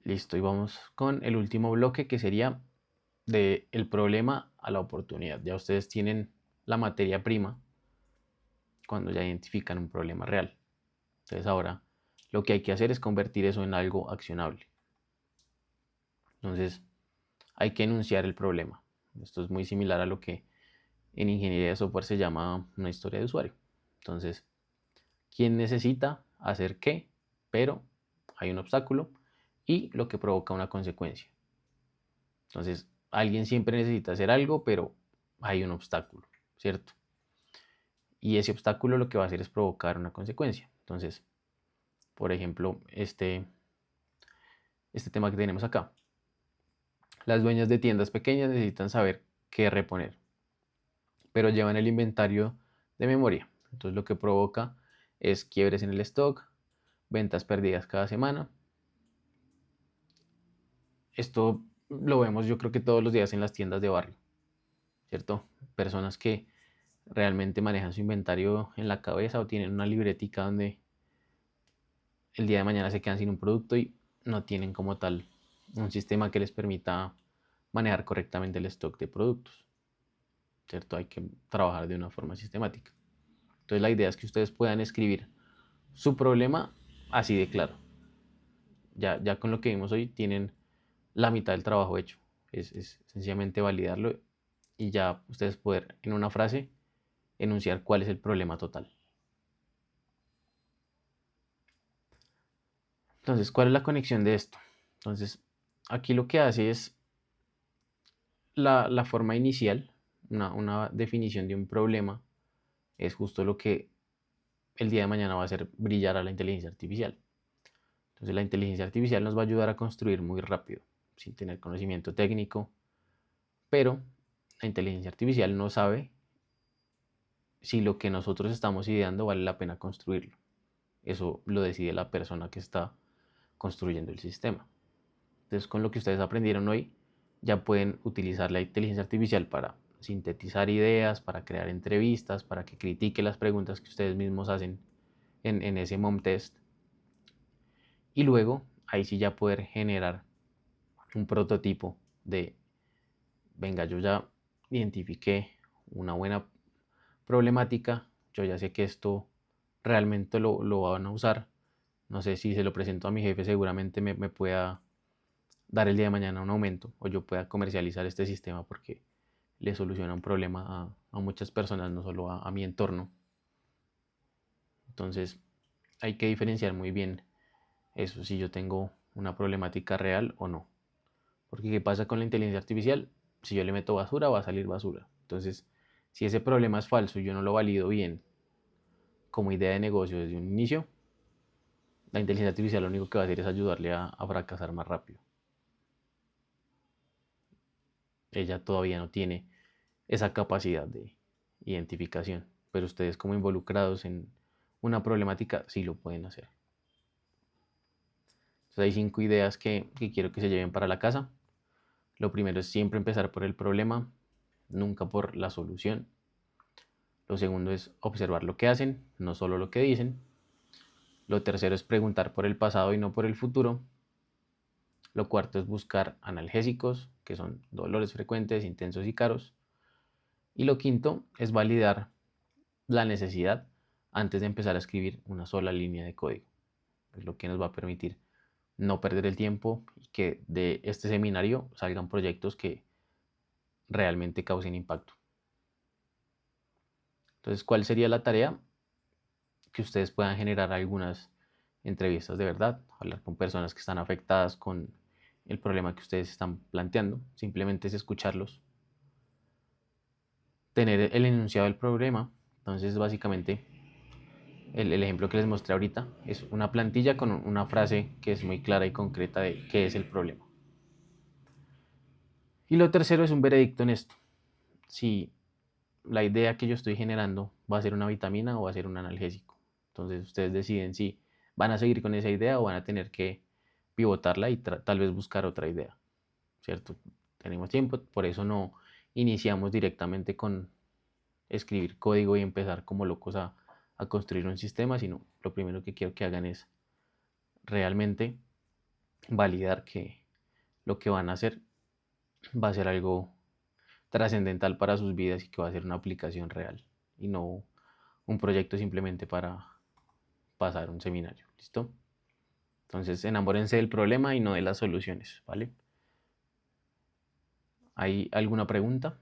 Listo, y vamos con el último bloque, que sería de el problema a la oportunidad. Ya ustedes tienen la materia prima cuando ya identifican un problema real. Entonces ahora lo que hay que hacer es convertir eso en algo accionable. Entonces hay que enunciar el problema. Esto es muy similar a lo que en ingeniería de software se llama una historia de usuario. Entonces, ¿quién necesita hacer qué? Pero hay un obstáculo y lo que provoca una consecuencia. Entonces, alguien siempre necesita hacer algo, pero hay un obstáculo, ¿cierto? Y ese obstáculo lo que va a hacer es provocar una consecuencia. Entonces, por ejemplo, este tema que tenemos acá. Las dueñas de tiendas pequeñas necesitan saber qué reponer, pero llevan el inventario de memoria. Entonces lo que provoca es quiebres en el stock, ventas perdidas cada semana. Esto lo vemos yo creo que todos los días en las tiendas de barrio, ¿cierto? Personas que realmente manejan su inventario en la cabeza o tienen una libretica donde el día de mañana se quedan sin un producto y no tienen como tal un sistema que les permita manejar correctamente el stock de productos, ¿cierto? Hay que trabajar de una forma sistemática. Entonces la idea es que ustedes puedan escribir su problema así de claro. Ya con lo que vimos hoy tienen la mitad del trabajo hecho. Es sencillamente validarlo y ya ustedes poder en una frase enunciar cuál es el problema total. Entonces, ¿cuál es la conexión de esto? Entonces, aquí lo que hace es la forma inicial, una definición de un problema, es justo lo que el día de mañana va a hacer brillar a la inteligencia artificial. Entonces, la inteligencia artificial nos va a ayudar a construir muy rápido, sin tener conocimiento técnico, pero la inteligencia artificial no sabe si lo que nosotros estamos ideando vale la pena construirlo. Eso lo decide la persona que está construyendo el sistema. Entonces, con lo que ustedes aprendieron hoy, ya pueden utilizar la inteligencia artificial para sintetizar ideas, para crear entrevistas, para que critique las preguntas que ustedes mismos hacen en ese mom test. Y luego, ahí sí ya poder generar un prototipo de, venga, yo ya identifiqué una buena problemática, yo ya sé que esto realmente lo van a usar. No sé si se lo presento a mi jefe, seguramente me pueda dar el día de mañana un aumento o yo pueda comercializar este sistema porque le soluciona un problema a muchas personas, no solo a mi entorno. Entonces hay que diferenciar muy bien eso, si yo tengo una problemática real o no. Porque ¿qué pasa con la inteligencia artificial? Si yo le meto basura, va a salir basura. Entonces, si ese problema es falso y yo no lo valido bien como idea de negocio desde un inicio, la inteligencia artificial lo único que va a hacer es ayudarle a fracasar más rápido. Ella todavía no tiene esa capacidad de identificación, pero ustedes como involucrados en una problemática sí lo pueden hacer. Entonces hay 5 ideas que quiero que se lleven para la casa. Lo primero es siempre empezar por el problema, nunca por la solución. Lo segundo es observar lo que hacen, no solo lo que dicen. Lo tercero es preguntar por el pasado y no por el futuro. Lo cuarto es buscar analgésicos, que son dolores frecuentes, intensos y caros. Y lo quinto es validar la necesidad antes de empezar a escribir una sola línea de código. Es lo que nos va a permitir no perder el tiempo y que de este seminario salgan proyectos que realmente causen impacto. Entonces, ¿cuál sería la tarea? Que ustedes puedan generar algunas entrevistas de verdad, hablar con personas que están afectadas con el problema que ustedes están planteando. Simplemente es escucharlos, tener el enunciado del problema. Entonces, básicamente, el ejemplo que les mostré ahorita es una plantilla con una frase que es muy clara y concreta de qué es el problema. Y lo tercero es un veredicto en esto. Si la idea que yo estoy generando va a ser una vitamina o va a ser un analgésico. Entonces ustedes deciden si van a seguir con esa idea o van a tener que pivotarla y tal vez buscar otra idea, ¿cierto? Tenemos tiempo, por eso no iniciamos directamente con escribir código y empezar como locos a construir un sistema, sino lo primero que quiero que hagan es realmente validar que lo que van a hacer va a ser algo trascendental para sus vidas y que va a ser una aplicación real y no un proyecto simplemente para pasar un seminario. ¿Listo? Entonces, enamórense del problema y no de las soluciones, ¿vale? ¿Hay alguna pregunta?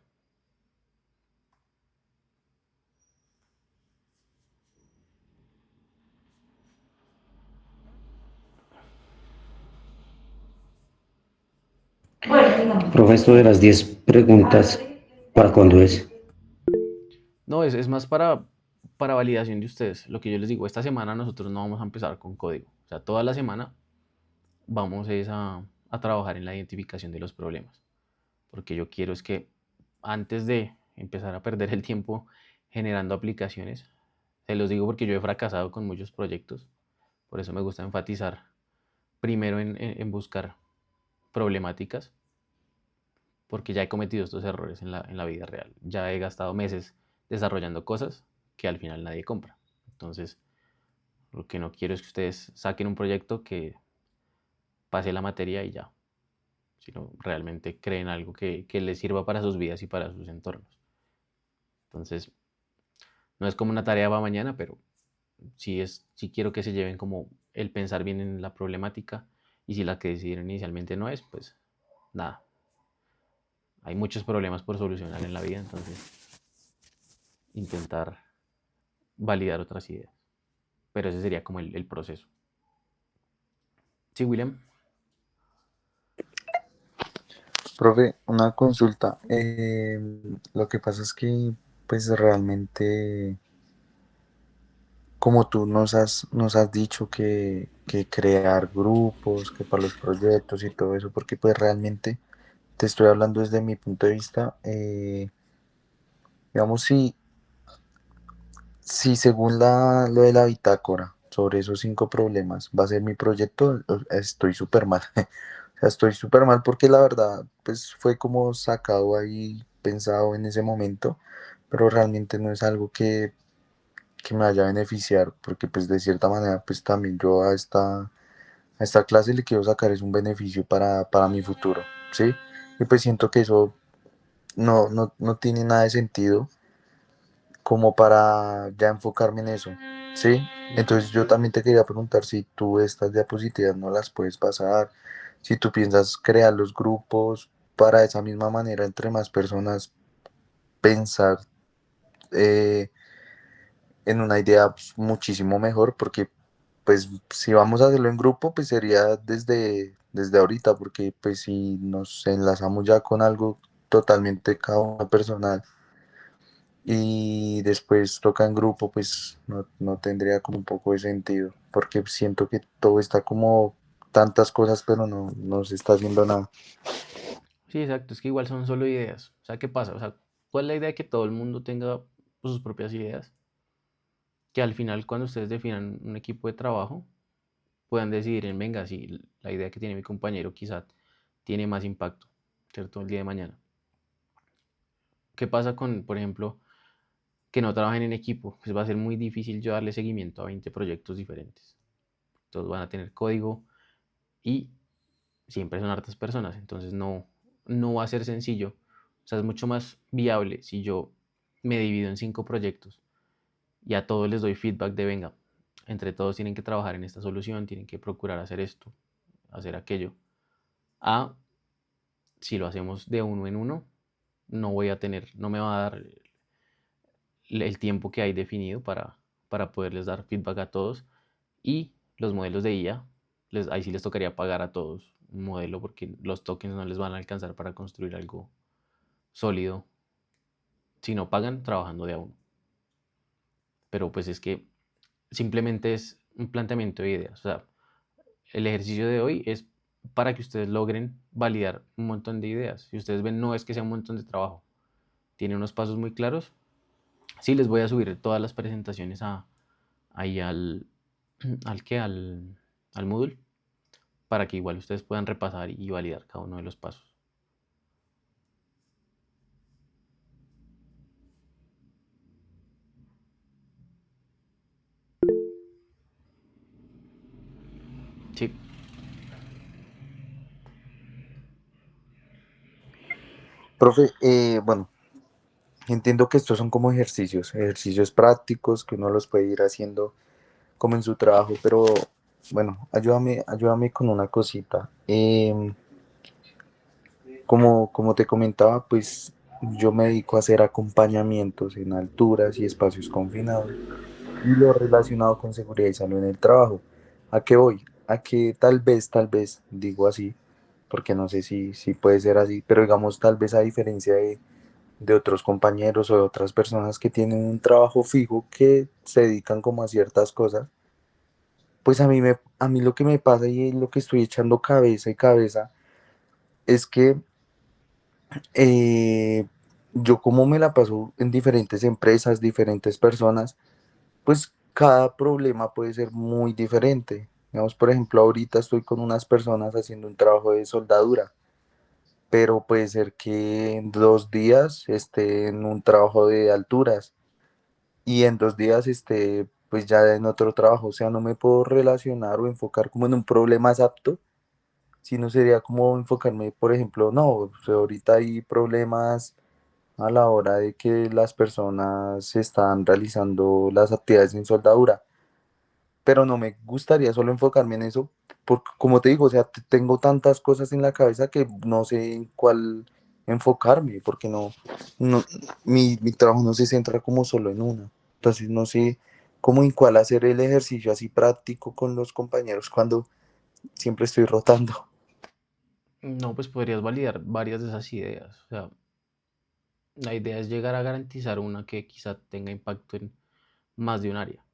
Profe, esto de las 10 preguntas, ¿para cuándo es? No, es más para validación de ustedes. Lo que yo les digo, esta semana nosotros no vamos a empezar con código. O sea, toda la semana vamos a trabajar en la identificación de los problemas. Porque yo quiero es que antes de empezar a perder el tiempo generando aplicaciones, se los digo porque yo he fracasado con muchos proyectos. Por eso me gusta enfatizar primero en buscar problemáticas, porque ya he cometido estos errores en la vida real. Ya he gastado meses desarrollando cosas que al final nadie compra. Entonces, lo que no quiero es que ustedes saquen un proyecto que pase la materia y ya, sino realmente creen algo que les sirva para sus vidas y para sus entornos. Entonces, no es como una tarea para mañana, pero sí quiero que se lleven como el pensar bien en la problemática, y si la que decidieron inicialmente no es, pues nada. Hay muchos problemas por solucionar en la vida, entonces intentar validar otras ideas. Pero ese sería como el proceso. Sí, William. Profe, una consulta. Lo que pasa es que, pues realmente, como tú nos has dicho que crear grupos, que para los proyectos y todo eso, porque pues realmente te estoy hablando desde mi punto de vista, digamos, si según lo de la bitácora, sobre esos 5 problemas, va a ser mi proyecto, estoy súper mal. O sea, estoy súper mal porque la verdad, pues fue como sacado ahí, pensado en ese momento, pero realmente no es algo que me vaya a beneficiar, porque pues de cierta manera, pues también yo a esta clase le quiero sacar es un beneficio para mi futuro, ¿sí? Y pues siento que eso no tiene nada de sentido como para ya enfocarme en eso, ¿sí? Entonces yo también te quería preguntar si tú estas diapositivas no las puedes pasar, si tú piensas crear los grupos para de esa misma manera entre más personas pensar eh, en una idea pues, muchísimo mejor, porque pues si vamos a hacerlo en grupo, pues sería desde ahorita, porque pues si nos enlazamos ya con algo totalmente cada uno personal y después toca en grupo, pues no tendría como un poco de sentido, porque siento que todo está como tantas cosas, pero no se está haciendo nada. Sí, exacto. Es que igual son solo ideas. O sea, ¿qué pasa? O sea, ¿cuál es la idea de que todo el mundo tenga pues, sus propias ideas? Que al final, cuando ustedes definan un equipo de trabajo, puedan decidir en, venga, si la idea que tiene mi compañero quizá tiene más impacto, ¿cierto? El día de mañana. ¿Qué pasa con, por ejemplo, que no trabajen en equipo? Pues va a ser muy difícil yo darle seguimiento a 20 proyectos diferentes. Todos van a tener código y siempre son hartas personas, entonces no va a ser sencillo. O sea, es mucho más viable si yo me divido en 5 proyectos y a todos les doy feedback de, venga, entre todos tienen que trabajar en esta solución, tienen que procurar hacer esto, hacer aquello. A, si lo hacemos de uno en uno, no me va a dar el tiempo que hay definido para poderles dar feedback a todos. Y los modelos de IA, ahí sí les tocaría pagar a todos un modelo porque los tokens no les van a alcanzar para construir algo sólido si no pagan trabajando de a uno. Pero pues es que simplemente es un planteamiento de ideas. O sea, el ejercicio de hoy es para que ustedes logren validar un montón de ideas. Si ustedes ven, no es que sea un montón de trabajo, tiene unos pasos muy claros. Sí, les voy a subir todas las presentaciones ahí al Moodle para que igual ustedes puedan repasar y validar cada uno de los pasos. Sí. Profe, bueno, entiendo que estos son como ejercicios prácticos que uno los puede ir haciendo como en su trabajo, pero bueno, ayúdame con una cosita. Como te comentaba, pues yo me dedico a hacer acompañamientos en alturas y espacios confinados y lo relacionado con seguridad y salud en el trabajo. ¿A qué voy? A que tal vez, digo así, porque no sé si puede ser así, pero digamos, tal vez a diferencia de otros compañeros o de otras personas que tienen un trabajo fijo que se dedican como a ciertas cosas, pues a mí lo que me pasa y lo que estoy echando cabeza y cabeza es que eh, yo como me la paso en diferentes empresas, diferentes personas, pues cada problema puede ser muy diferente. Digamos, por ejemplo, ahorita estoy con unas personas haciendo un trabajo de soldadura, pero puede ser que en 2 días esté en un trabajo de alturas y en 2 días esté pues ya en otro trabajo. O sea, no me puedo relacionar o enfocar como en un problema exacto, sino sería como enfocarme, por ejemplo, no, pues, ahorita hay problemas a la hora de que las personas están realizando las actividades en soldadura, pero no me gustaría solo enfocarme en eso, porque como te digo, o sea, tengo tantas cosas en la cabeza que no sé en cuál enfocarme, porque no, mi trabajo no se centra como solo en una. Entonces no sé cómo en cuál hacer el ejercicio así práctico con los compañeros cuando siempre estoy rotando. No, pues podrías validar varias de esas ideas. O sea, la idea es llegar a garantizar una que quizá tenga impacto en más de un área.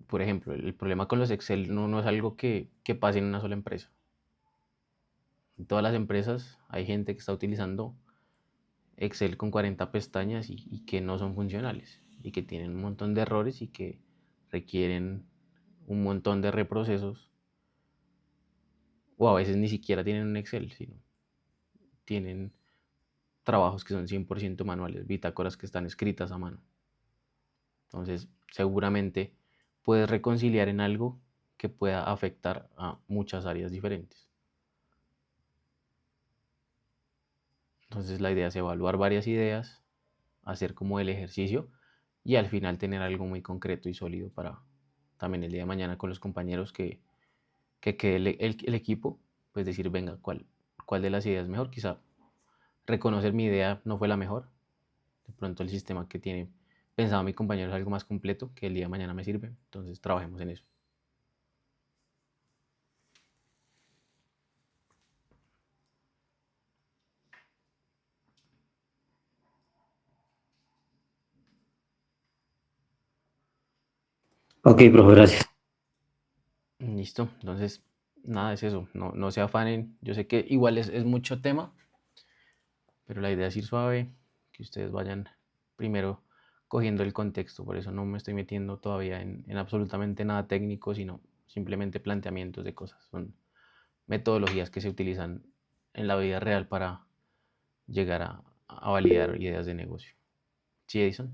Por ejemplo, el problema con los Excel no es algo que pase en una sola empresa. En todas las empresas hay gente que está utilizando Excel con 40 pestañas y que no son funcionales y que tienen un montón de errores y que requieren un montón de reprocesos o a veces ni siquiera tienen un Excel, sino tienen trabajos que son 100% manuales, bitácoras que están escritas a mano. Entonces, seguramente puedes reconciliar en algo que pueda afectar a muchas áreas diferentes. Entonces, la idea es evaluar varias ideas, hacer como el ejercicio y al final tener algo muy concreto y sólido para también el día de mañana con los compañeros que quede el equipo, pues decir, venga, ¿cuál de las ideas es mejor? Quizá reconocer mi idea no fue la mejor. De pronto el sistema que tiene pensado mi compañero es algo más completo que el día de mañana me sirve. Entonces trabajemos en eso. Ok, profe, gracias. Listo. Entonces, nada, es eso. No se afanen. Yo sé que igual es mucho tema, pero la idea es ir suave, que ustedes vayan primero cogiendo el contexto. Por eso no me estoy metiendo todavía en absolutamente nada técnico, sino simplemente planteamientos de cosas. Son metodologías que se utilizan en la vida real para llegar a validar ideas de negocio. ¿Sí, Edison?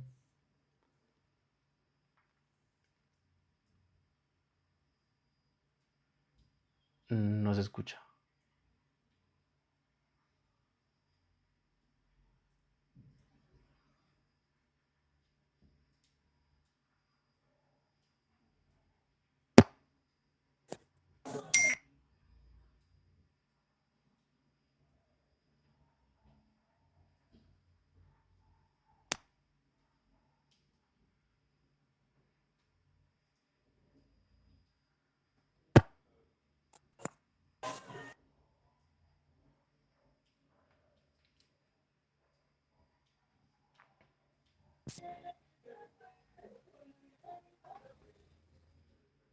No se escucha.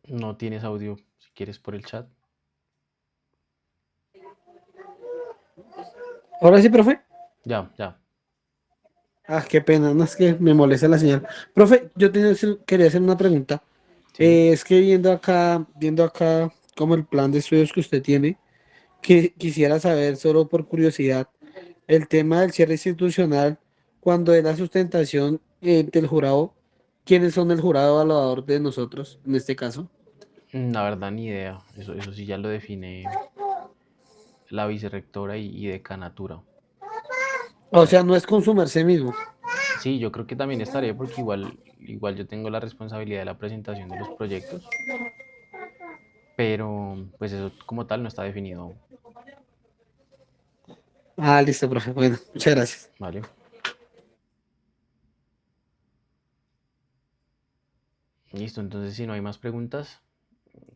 No tienes audio, si quieres, por el chat. Ahora sí, profe. Ya. Ah, qué pena, no es que me molesta la señal. Profe, quería hacer una pregunta. Sí. Es que viendo acá como el plan de estudios que usted tiene, que quisiera saber solo por curiosidad, el tema del cierre institucional, cuando es la sustentación del jurado, ¿quiénes son el jurado evaluador de nosotros en este caso? La verdad, ni idea. Eso sí ya lo define la vicerrectora y decanatura. O sea, no es con su merced mismo. Sí, yo creo que también estaré porque igual yo tengo la responsabilidad de la presentación de los proyectos, pero pues eso como tal no está definido aún, Ah, listo, profe. Bueno, muchas gracias. ¿vale? Listo, entonces si no hay más preguntas,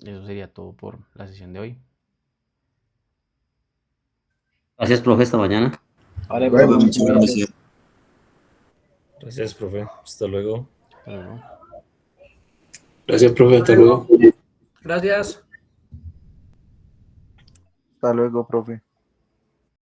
eso sería todo por la sesión de hoy. Gracias, profe, esta mañana. Vale, Bueno, profe, Muchas gracias. Gracias, profe. Hasta luego. Hasta luego. Gracias, profe. Hasta luego. Gracias. Hasta luego, profe.